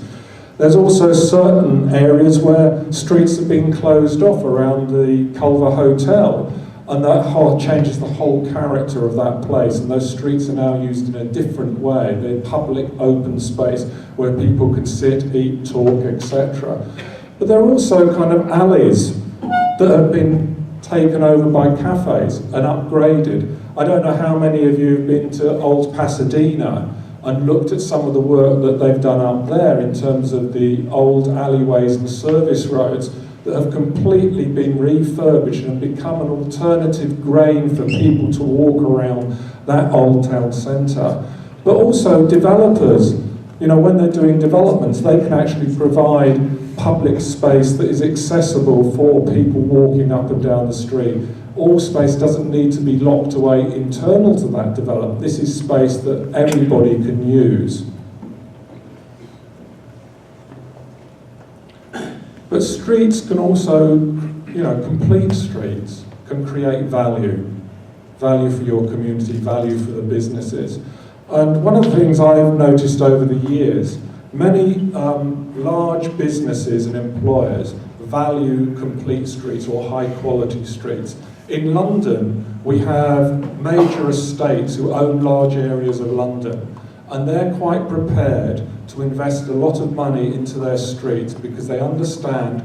There's also certain areas where streets are being closed off around the Culver Hotel, and that changes the whole character of that place, and those streets are now used in a different way. They're public open space where people can sit, eat, talk, etc. But there are also kind of alleys that have been taken over by cafes and upgraded. I don't know how many of you have been to Old Pasadena and looked at some of the work that they've done up there in terms of the old alleyways and service roads that have completely been refurbished and become an alternative grain for people to walk around that old town centre. But also developers, when they're doing developments, they can actually provide public space that is accessible for people walking up and down the street. All space doesn't need to be locked away internal to that development. This is space that everybody can use. But streets can also, complete streets can create value for your community, value for the businesses. And one of the things I've noticed over the years, many large businesses and employers value complete streets or high quality streets. In London, we have major estates who own large areas of London, and they're quite prepared to invest a lot of money into their streets because they understand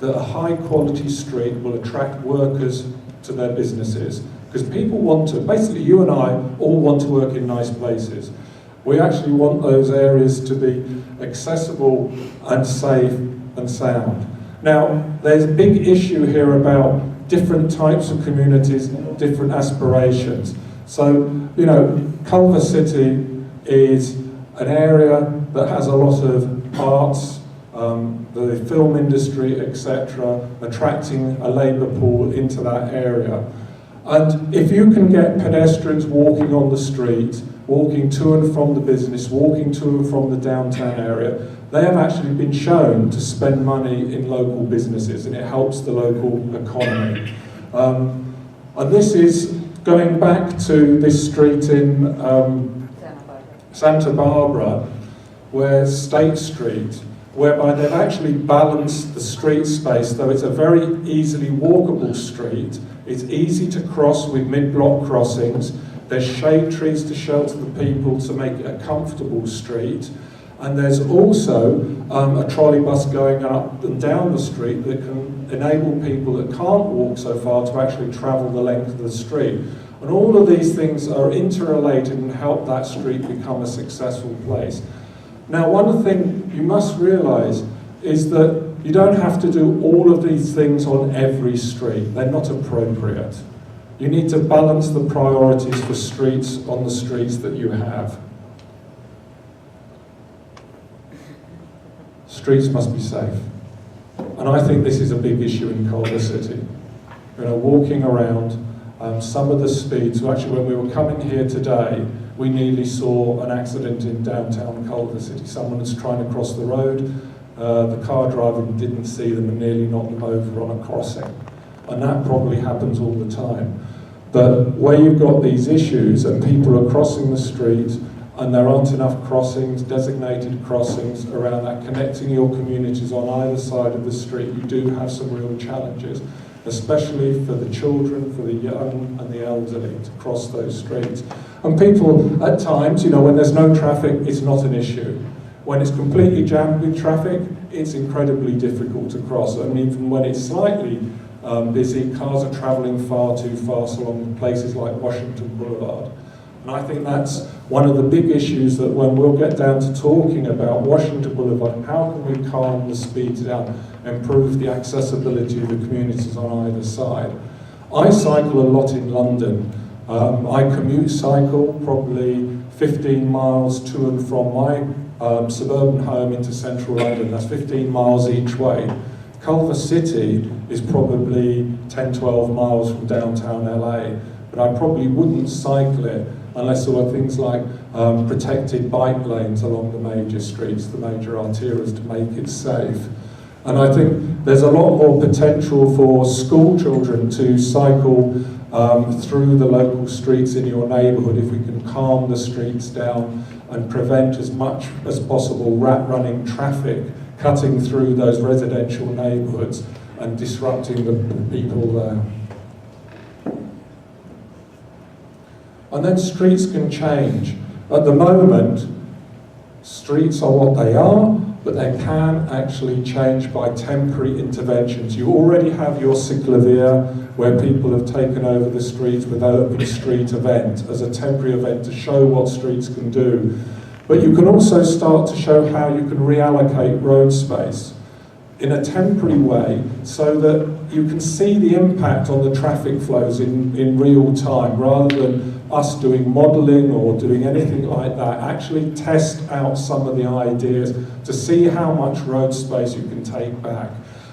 that a high quality street will attract workers to their businesses. Because people want to, basically you and I all want to work in nice places. We actually want those areas to be accessible and safe and sound. Now, there's a big issue here about different types of communities, different aspirations. So, you know, Culver City is an area that has a lot of arts, the film industry, etc., attracting a labour pool into that area. And if you can get pedestrians walking on the street, walking to and from the business, walking to and from the downtown area, they have actually been shown to spend money in local businesses, and it helps the local economy. And this is going back to this street in Santa Barbara, where State Street, whereby they've actually balanced the street space, though it's a very easily walkable street. It's easy to cross with mid-block crossings. There's shade trees to shelter the people to make it a comfortable street. And there's also a trolley bus going up and down the street that can enable people that can't walk so far to actually travel the length of the street. And all of these things are interrelated and help that street become a successful place. Now, one thing you must realise is that you don't have to do all of these things on every street. They're not appropriate. You need to balance the priorities for streets on the streets that you have. Streets must be safe. And I think this is a big issue in Culver City. You know, walking around, some of the speeds, so actually when we were coming here today, we nearly saw an accident in downtown Culver City. Someone was trying to cross the road, the car driver didn't see them and nearly knocked them over on a crossing. And that probably happens all the time. But where you've got these issues and people are crossing the street and there aren't enough crossings, designated crossings around that, connecting your communities on either side of the street, you do have some real challenges, especially for the children, for the young and the elderly to cross those streets. And people, at times, you know, when there's no traffic, it's not an issue. When it's completely jammed with traffic, it's incredibly difficult to cross. And even when it's slightly busy, cars are travelling far too fast along places like Washington Boulevard. And I think that's one of the big issues that when we'll get down to talking about Washington Boulevard, how can we calm the speeds down, improve the accessibility of the communities on either side. I cycle a lot in London. I commute cycle probably 15 miles to and from my suburban home into central London. That's 15 miles each way. Culver City is probably 10, 12 miles from downtown LA, but I probably wouldn't cycle it unless there were things like protected bike lanes along the major streets, the major arterials, to make it safe. And I think there's a lot more potential for school children to cycle through the local streets in your neighbourhood if we can calm the streets down and prevent as much as possible rat-running traffic cutting through those residential neighbourhoods and disrupting the people there. And then streets can change. At the moment, streets are what they are, but they can actually change by temporary interventions. You already have your cyclovia, where people have taken over the streets with an open street event as a temporary event to show what streets can do. But you can also start to show how you can reallocate road space in a temporary way so that you can see the impact on the traffic flows in real time, rather than us doing modelling or doing anything like that. Actually test out some of the ideas to see how much road space you can take back.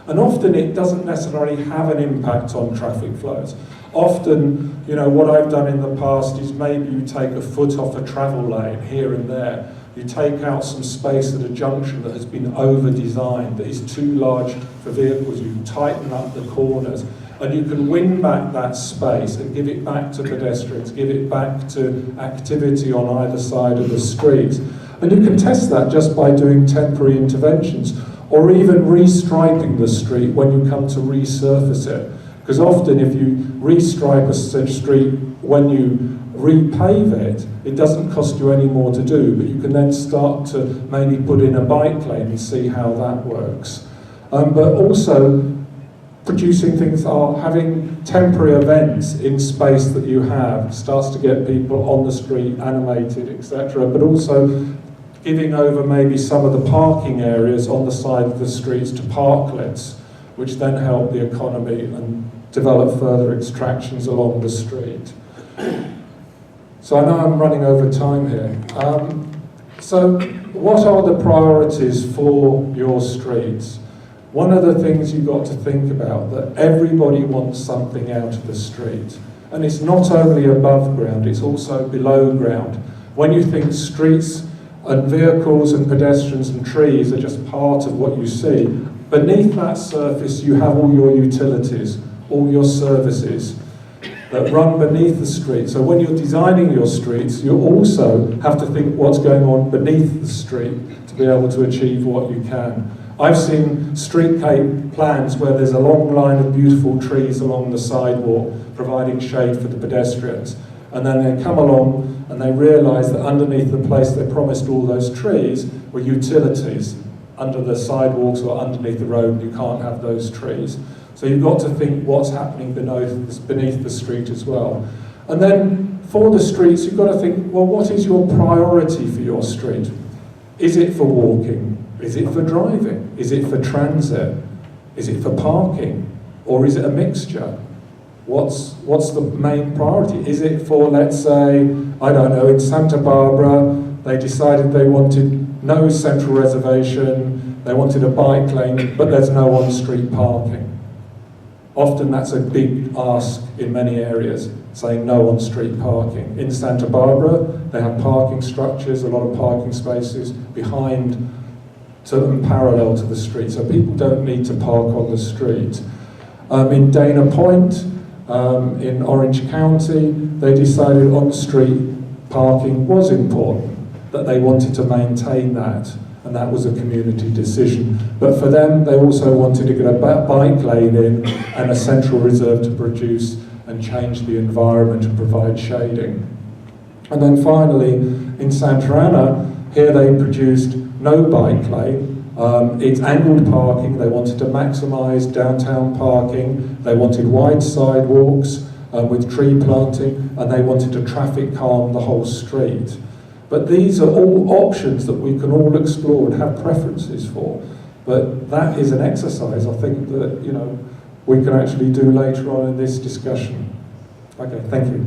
And often it doesn't necessarily have an impact on traffic flows. Often, you know, what I've done in the past is maybe you take a foot off a travel lane here and there. You take out some space at a junction that has been over-designed, that is too large for vehicles. You tighten up the corners, and you can win back that space and give it back to pedestrians, give it back to activity on either side of the street. And you can test that just by doing temporary interventions, or even restriping the street when you come to resurface it. Because often if you restripe a street when you repave it, it doesn't cost you any more to do, but you can then start to maybe put in a bike lane and see how that works. But also, producing things are having temporary events in space that you have, starts to get people on the street, animated, etc., but also giving over maybe some of the parking areas on the side of the streets to parklets, which then help the economy and develop further extractions along the street. So I know I'm running over time here. So what are the priorities for your streets? One of the things you've got to think about, that everybody wants something out of the street. And it's not only above ground, it's also below ground. When you think streets and vehicles and pedestrians and trees are just part of what you see, beneath that surface you have all your utilities, all your services that run beneath the street. So when you're designing your streets, you also have to think what's going on beneath the street to be able to achieve what you can. I've seen streetscape plans where there's a long line of beautiful trees along the sidewalk providing shade for the pedestrians, and then they come along and they realise that underneath the place they promised all those trees were utilities under the sidewalks or underneath the road, and you can't have those trees. So you've got to think what's happening beneath the street as well. And then for the streets, you've got to think, well, what is your priority for your street? Is it for walking? Is it for driving? Is it for transit? Is it for parking? Or is it a mixture? What's the main priority? Is it for, let's say, I don't know, in Santa Barbara, they decided they wanted no central reservation, they wanted a bike lane, but there's no on-street parking. Often that's a big ask in many areas, saying no on-street parking. In Santa Barbara, they have parking structures, a lot of parking spaces behind and parallel to the street, so people don't need to park on the street. In Dana Point, in Orange County, they decided on-street parking was important, that they wanted to maintain that, and that was a community decision. But for them, they also wanted to get a bike lane in and a central reserve to produce and change the environment and provide shading. And then finally, in Santa Ana, here they produced no bike lane. It's angled parking. They wanted to maximise downtown parking. They wanted wide sidewalks with tree planting, and they wanted to traffic calm the whole street. But these are all options that we can all explore and have preferences for. But that is an exercise, I think, that we can actually do later on in this discussion. Okay, thank you.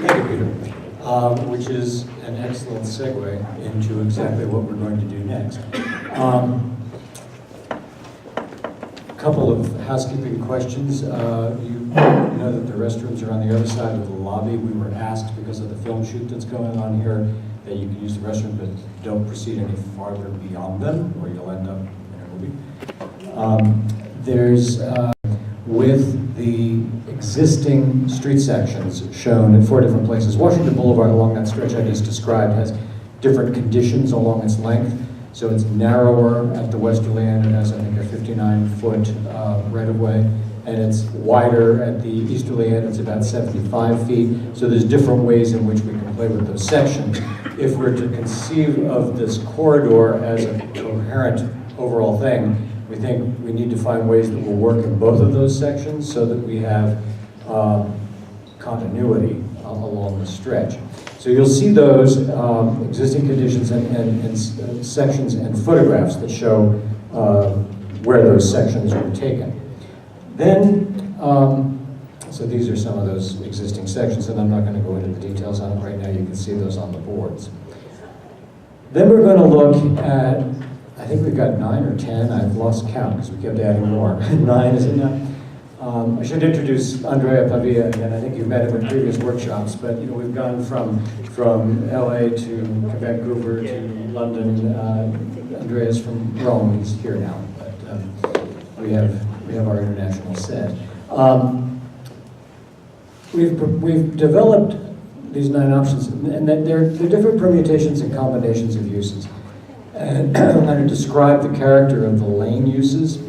Thank you, Peter. Which is an excellent segue into exactly what we're going to do next. Couple of housekeeping questions. You know that the restrooms are on the other side of the lobby. We were asked, because of the film shoot that's going on here, that you can use the restroom, but don't proceed any farther beyond them, or you'll end up in a movie. There's, with the existing street sections shown in 4 different places, Washington Boulevard along that stretch I just described has different conditions along its length. So it's narrower at the westerly end. It has, I think, a 59-foot right-of-way, and it's wider at the easterly end. It's about 75 feet. So there's different ways in which we can play with those sections. If we're to conceive of this corridor as a coherent overall thing, we think we need to find ways that will work in both of those sections so that we have continuity along the stretch. So you'll see those existing conditions and sections and photographs that show where those sections were taken. Then, so these are some of those existing sections, and I'm not going to go into the details on it right now. You can see those on the boards. Then we're going to look at, I think we've got 9 or 10. I've lost count because we kept adding more. 9, is it now? I should introduce Andrea Pavia again. I think you've met him in previous workshops, but we've gone from LA to Vancouver to London. Andrea's from Rome. He's here now, but we have our international set. We've developed these 9 options, and they're different permutations and combinations of uses. And I'm going to describe the character of the lane uses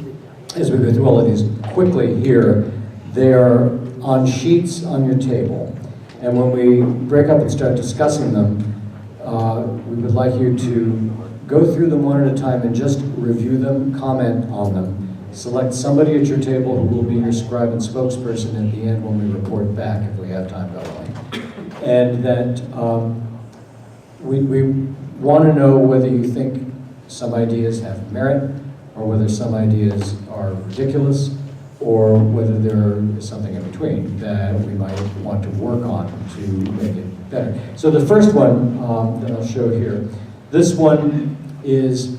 as we go through all of these quickly here. They're on sheets on your table. And when we break up and start discussing them, we would like you to go through them one at a time and just review them, comment on them. Select somebody at your table who will be your scribe and spokesperson at the end when we report back, if we have time, by the way. And that we want to know whether you think some ideas have merit, or whether some ideas are ridiculous, or whether there is something in between that we might want to work on to make it better. So the first one that I'll show here, this one is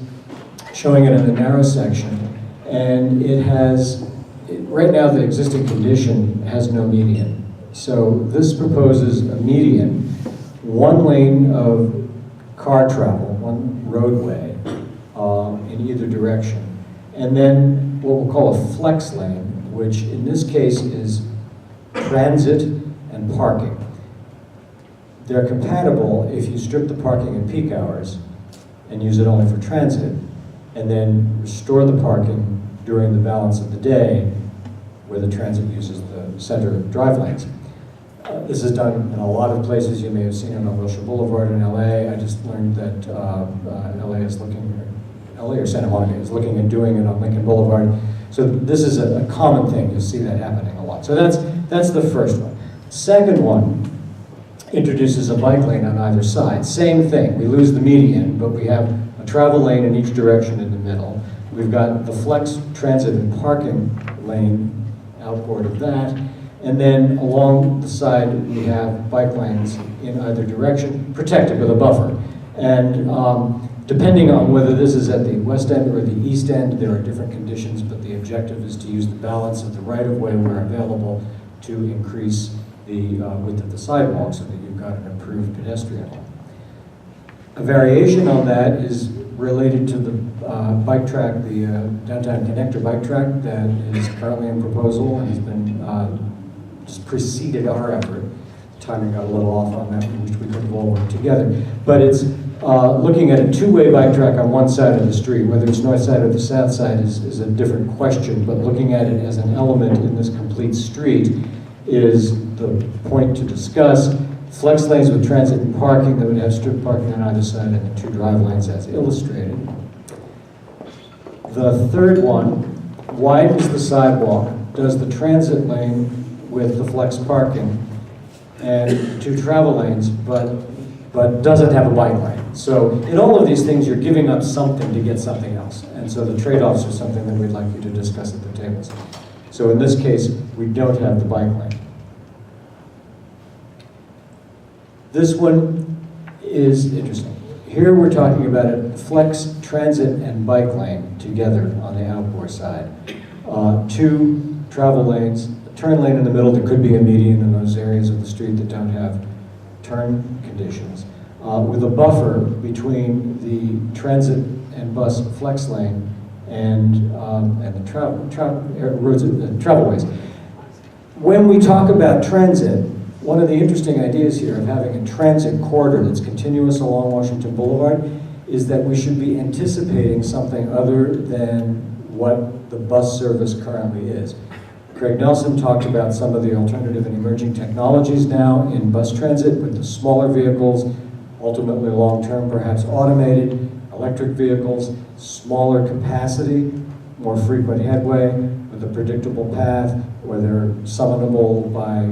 showing it in the narrow section, and it has, right now the existing condition has no median. So this proposes a median, one lane of car travel, one roadway in either direction, and then what we'll call a flex lane, which in this case is transit and parking. They're compatible if you strip the parking in peak hours and use it only for transit, and then restore the parking during the balance of the day where the transit uses the center drive lanes. This is done in a lot of places. You may have seen it on Wilshire Boulevard in LA. I just learned that LA or Santa Monica is looking at doing it on Lincoln Boulevard. So this is a common thing. You'll see that happening a lot. So that's the first one. Second one introduces a bike lane on either side. Same thing. We lose the median, but we have a travel lane in each direction in the middle. We've got the flex transit and parking lane outboard of that. And then along the side, we have bike lanes in either direction, protected with a buffer. And depending on whether this is at the west end or the east end, there are different conditions, but the objective is to use the balance of the right-of-way where available to increase the width of the sidewalk so that you've got an improved pedestrian lane. A variation on that is related to the bike track, the downtown connector bike track that is currently in proposal and has been just preceded our effort. Timing got a little off on that, we wish we could have all worked together. But it's looking at a two-way bike track on one side of the street. Whether it's north side or the south side is a different question, but looking at it as an element in this complete street is the point to discuss. Flex lanes with transit and parking that would have strip parking on either side and the two drive lanes as illustrated. The third one widens the sidewalk, does the transit lane with the flex parking and two travel lanes, but doesn't have a bike lane. So in all of these things, you're giving up something to get something else. And so the trade-offs are something that we'd like you to discuss at the tables. So in this case, we don't have the bike lane. This one is interesting. Here we're talking about a flex transit and bike lane together on the outboard side. Two travel lanes, a turn lane in the middle. There could be a median in those areas of the street that don't have turn conditions, with a buffer between the transit and bus flex lane and the travelways. When we talk about transit, one of the interesting ideas here of having a transit corridor that's continuous along Washington Boulevard is that we should be anticipating something other than what the bus service currently is. Craig Nelson talked about some of the alternative and emerging technologies now in bus transit with the smaller vehicles, ultimately long-term perhaps automated, electric vehicles, smaller capacity, more frequent headway with a predictable path where they're summonable by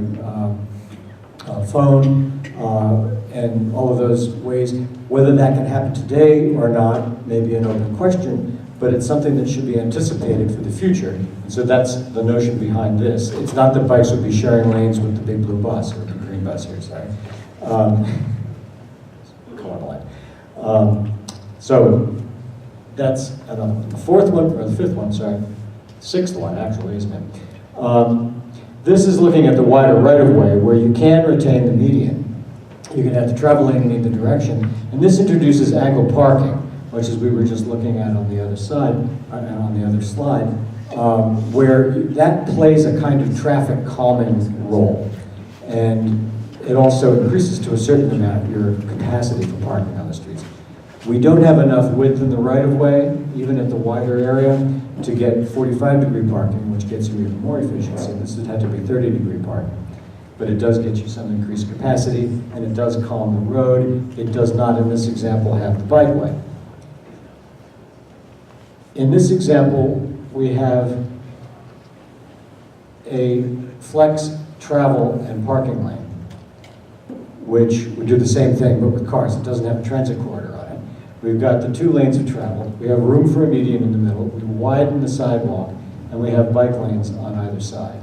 phone, and all of those ways. Whether that can happen today or not may be an open question, but it's something that should be anticipated for the future. And so that's the notion behind this. It's not that bikes would be sharing lanes with the big blue bus, or the green bus here, sorry. Colorblind. So that's another one. The fourth one, or the fifth one, sorry. Sixth one, actually, isn't it? This is looking at the wider right-of-way where you can retain the median. You can have the travel lane in either direction. And this introduces angle parking, which is we were just looking at on the other side, on the other slide, where that plays a kind of traffic calming role. And it also increases to a certain amount your capacity for parking on the streets. We don't have enough width in the right-of-way, even at the wider area, to get 45-degree parking, which gets you even more efficiency. This had to be 30-degree parking. but it does get you some increased capacity, and it does calm the road. It does not, in this example, have the bikeway. In this example, we have a flex travel and parking lane, which would do the same thing, but with cars. It doesn't have a transit corridor on it. We've got the 2 lanes of travel. We have room for a median in the middle. We widen the sidewalk, and we have bike lanes on either side.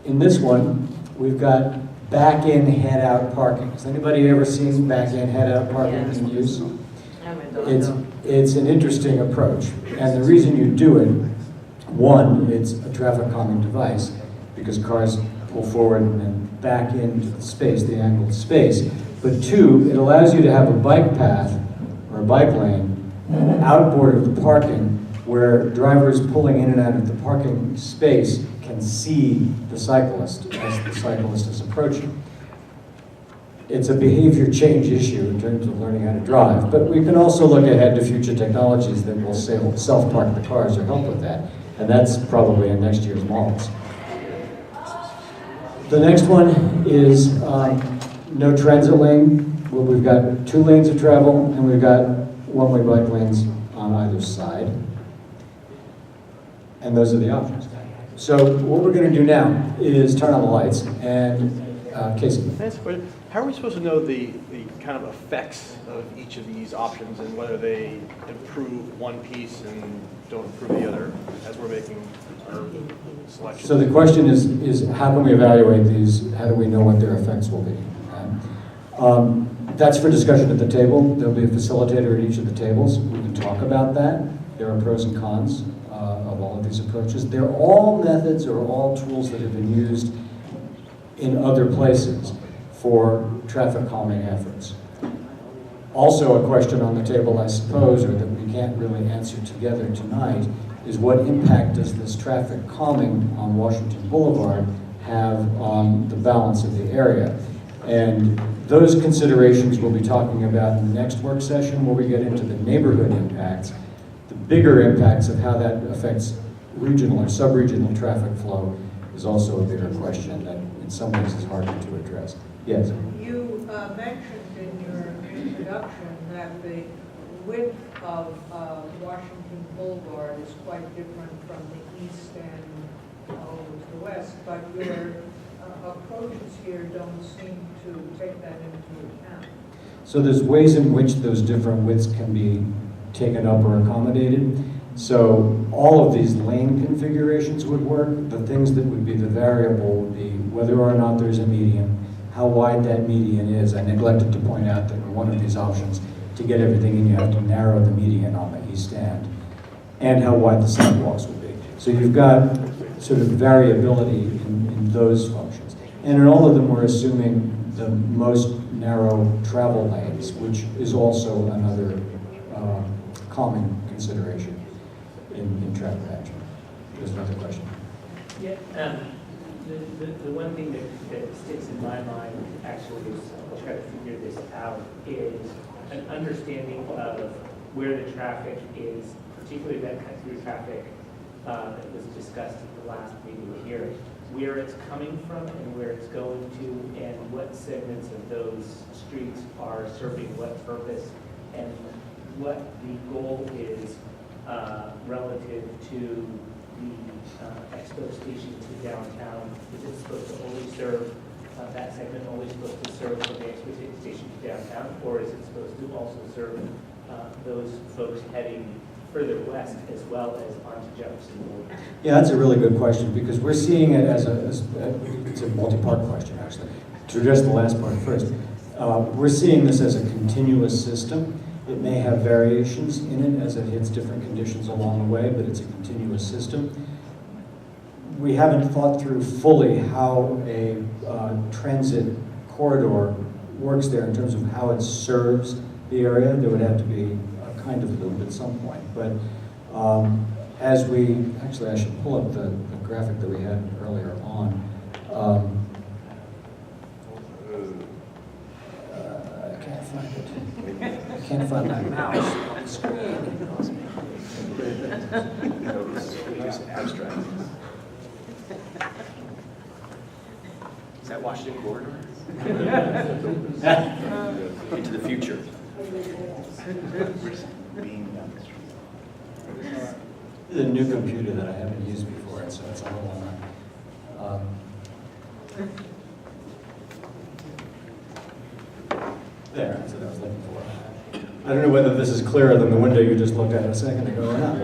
In this one, we've got back-in, head-out parking. Has anybody ever seen back-in, head-out parking in use? It's an interesting approach, and the reason you do it, one, it's a traffic calming device, because cars pull forward and then back into the space, the angled space. But 2, it allows you to have a bike path or a bike lane outboard of the parking, where drivers pulling in and out of the parking space can see the cyclist as the cyclist is approaching. It's a behavior change issue in terms of learning how to drive, but we can also look ahead to future technologies that will self-park the cars or help with that, and that's probably in next year's models. The next one is no transit lane, where we've got 2 lanes of travel, and we've got one-way bike lanes on either side. And those are the options. So what we're going to do now is turn on the lights, and Casey. Can I ask a question? How are we supposed to know the kind of effects of each of these options and whether they improve one piece and don't improve the other as we're making our selection? So the question is how can we evaluate these? How do we know what their effects will be? That's for discussion at the table. There'll be a facilitator at each of the tables. We can talk about that. There are pros and cons of all of these approaches. They're all methods or all tools that have been used in other places for traffic calming efforts. Also a question on the table, I suppose, or that we can't really answer together tonight, is what impact does this traffic calming on Washington Boulevard have on the balance of the area? And those considerations we'll be talking about in the next work session, where we get into the neighborhood impacts, the bigger impacts of how that affects regional or sub-regional traffic flow is also a bigger question that in some ways is harder to address. Yes? You mentioned in your introduction that the width of Washington Boulevard is quite different from the east and over to the west, but your approaches here don't seem to take that into account. So there's ways in which those different widths can be taken up or accommodated. So all of these lane configurations would work. The things that would be the variable would be whether or not there's a median, how wide that median is. I neglected to point out that with one of these options, to get everything in, you have to narrow the median on the east end, and how wide the sidewalks would be. So you've got sort of variability in those functions. And in all of them, we're assuming the most narrow travel lanes, which is also another calming consideration in traffic action. There's another question. Yeah, the one thing that sticks in my mind actually is try to figure this out is an understanding of where the traffic is, particularly that cut-through traffic that was discussed at the last meeting here, where it's coming from and where it's going to, and what segments of those streets are serving what purpose, and what the goal is relative to the expo station to downtown. Is it supposed to only serve that segment, only supposed to serve from the expo station to downtown, or is it supposed to also serve those folks heading further west as well as onto Jefferson Boulevard? Yeah, that's a really good question, because we're seeing it as it's a multi-part question, actually. To address the last part first, we're seeing this as a continuous system. It may have variations in it as it hits different conditions along the way, but it's a continuous system. We haven't thought through fully how a transit corridor works there in terms of how it serves the area. There would have to be a kind of loop at some point. But as we, actually I should pull up the graphic that we had earlier on. I can't find it. I can't find my mouse on the screen. It's abstract. that Washington corridor? Into the future. The new computer that I haven't used before, so it's a little there, that's what I was looking for. I don't know whether this is clearer than the window you just looked at a second ago or not.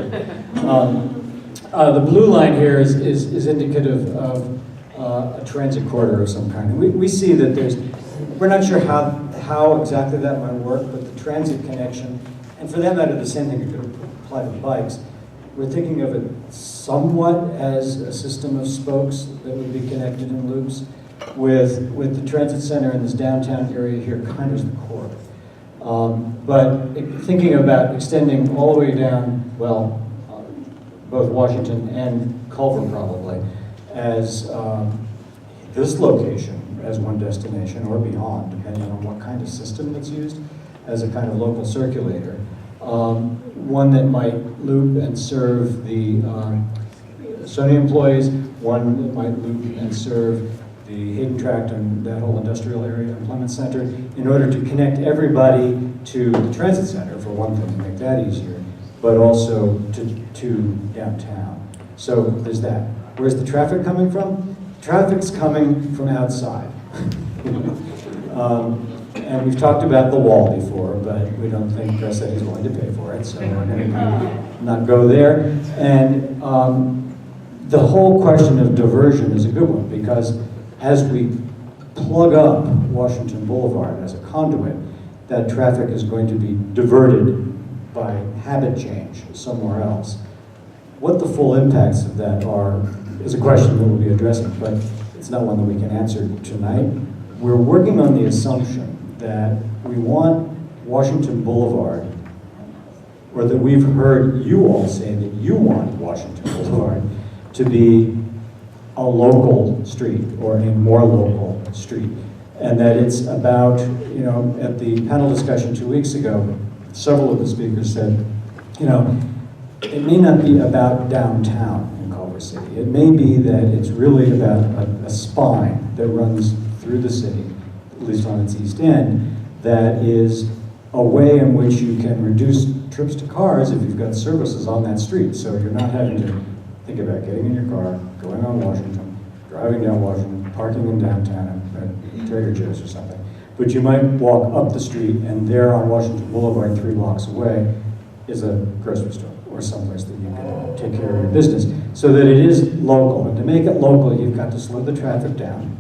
The blue line here is indicative of a transit corridor of some kind. And we see that we're not sure how exactly that might work, but the transit connection, and for that matter, the same thing could apply to bikes. We're thinking of it somewhat as a system of spokes that would be connected in loops with the transit center in this downtown area here kind of as the core. But thinking about extending all the way down, well, both Washington and Culver probably, as this location as one destination or beyond, depending on what kind of system that's used, as a kind of local circulator. One that might loop and serve the Sony employees, one that might loop and serve the Hayden Tract and that whole industrial area employment center, in order to connect everybody to the transit center, for one thing, to make that easier, but also to downtown. So there's that. Where's the traffic coming from? Traffic's coming from outside. And we've talked about the wall before, but we don't think Garcetti's willing to pay for it, so we're going to not go there. And the whole question of diversion is a good one, because as we plug up Washington Boulevard as a conduit, that traffic is going to be diverted by habit change somewhere else. What the full impacts of that are is a question that we'll be addressing, but it's not one that we can answer tonight. We're working on the assumption that we want Washington Boulevard, or that we've heard you all say that you want Washington Boulevard to be a local street, or a more local street. And that it's about, at the panel discussion 2 weeks ago, several of the speakers said, it may not be about downtown in Culver City. It may be that it's really about a spine that runs through the city, at least on its east end, that is a way in which you can reduce trips to cars if you've got services on that street. So you're not having to think about getting in your car, going on Washington, driving down Washington, parking in downtown at Trader Joe's or something. But you might walk up the street, and there on Washington Boulevard, 3 blocks away, is a grocery store or someplace that you can take care of your business, so that it is local. And to make it local, you've got to slow the traffic down,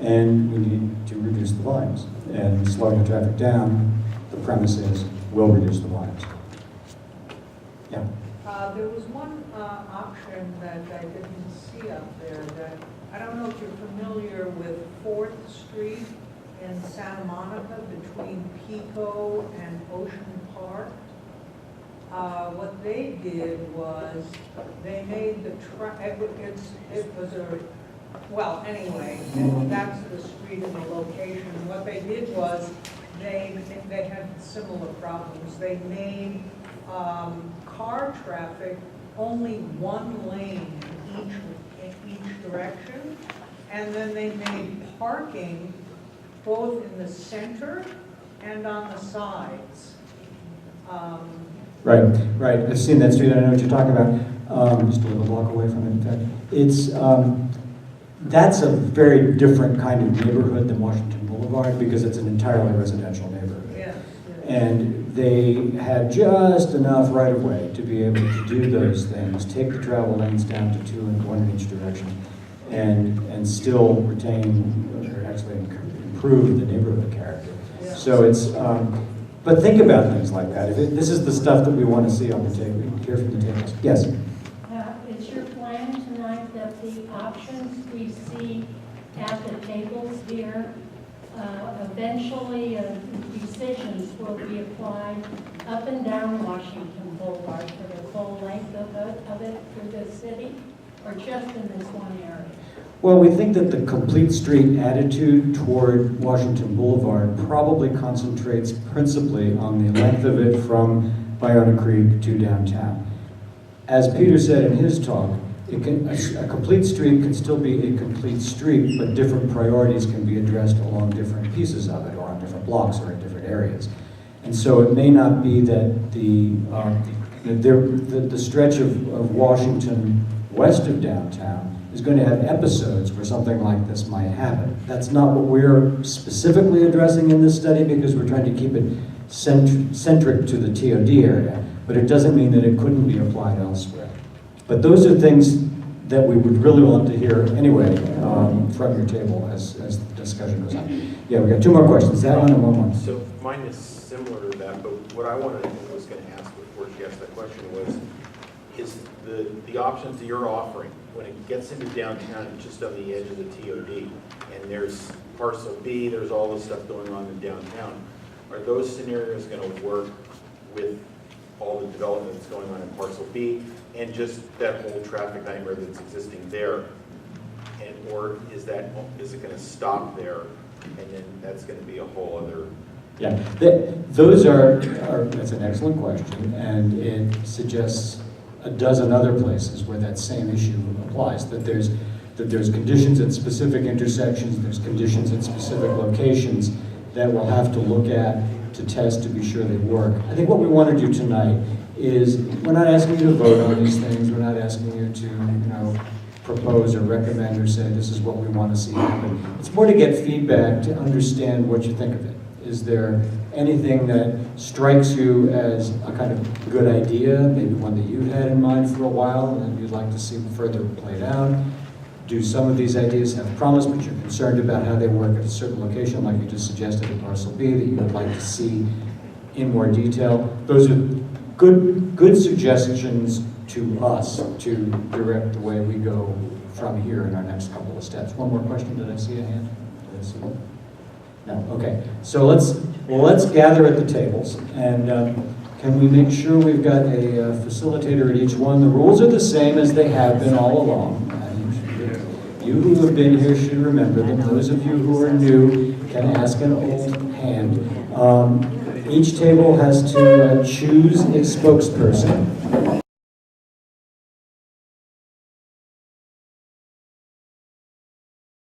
and we need to reduce the volumes. And slowing the traffic down, the premise is, will reduce the volumes. Yeah. There was one option that I didn't see up there that, I don't know if you're familiar with 4th Street in Santa Monica between Pico and Ocean Park. What they did was they made the anyway, that's the street and the location. What they did was they had similar problems. They made car traffic only one lane in each direction, and then they made parking both in the center and on the sides. Right. I've seen that street. I know what you're talking about. Just a little block away from it. In fact, it's that's a very different kind of neighborhood than Washington Boulevard, because it's an entirely residential neighborhood. Yes. And they had just enough right-of-way to be able to do those things, take the travel lanes down to 2 and 1 in each direction, and still retain, or actually improve the neighborhood character. Yeah. So it's, but think about things like that. This is the stuff that we want to see on the table, hear from the tables. Yes? Is your plan tonight that the options we see at the tables here, eventually decisions will be applied up and down Washington Boulevard for the full length of it through the city, or just in this one area? Well, we think that the complete street attitude toward Washington Boulevard probably concentrates principally on the length of it from Ballona Creek to downtown. As Peter said in his talk, a complete street can still be a complete street, but different priorities can be addressed along different pieces of it, or on different blocks, or in different areas. And so it may not be that the stretch of Washington west of downtown is going to have episodes where something like this might happen. That's not what we're specifically addressing in this study, because we're trying to keep it centric to the TOD area, but it doesn't mean that it couldn't be applied elsewhere. But those are things that we would really want to hear anyway from your table as the discussion goes on. Yeah, we got two more questions. That one and one more. So mine is similar to that, but what I was going to ask before she asked that question is the options that you're offering when it gets into downtown, just on the edge of the TOD, and there's parcel B, there's all this stuff going on in downtown. Are those scenarios going to work with all the development that's going on in parcel B and just that whole traffic nightmare that's existing there? And or is it going to stop there, and then that's going to be a whole other? Yeah, those are that's an excellent question, and it suggests a dozen other places where that same issue applies, that there's conditions at specific intersections, there's conditions at specific locations that we'll have to look at to test to be sure they work. I think what we want to do tonight is, we're not asking you to vote on these things, we're not asking you to, propose or recommend or say this is what we want to see happen. It's more to get feedback, to understand what you think of it. Is there anything that strikes you as a kind of good idea, maybe one that you've had in mind for a while and you'd like to see further played out? Do some of these ideas have promise, but you're concerned about how they work at a certain location, like you just suggested at parcel B, that you would like to see in more detail? Those are good suggestions to us to direct the way we go from here in our next couple of steps. One more question. Did I see a hand? Did I see one? No. Okay. So let's gather at the tables, and can we make sure we've got a facilitator at each one? The rules are the same as they have been all along. You who have been here should remember them. Those of you who are new can ask an old hand. Each table has to choose a spokesperson.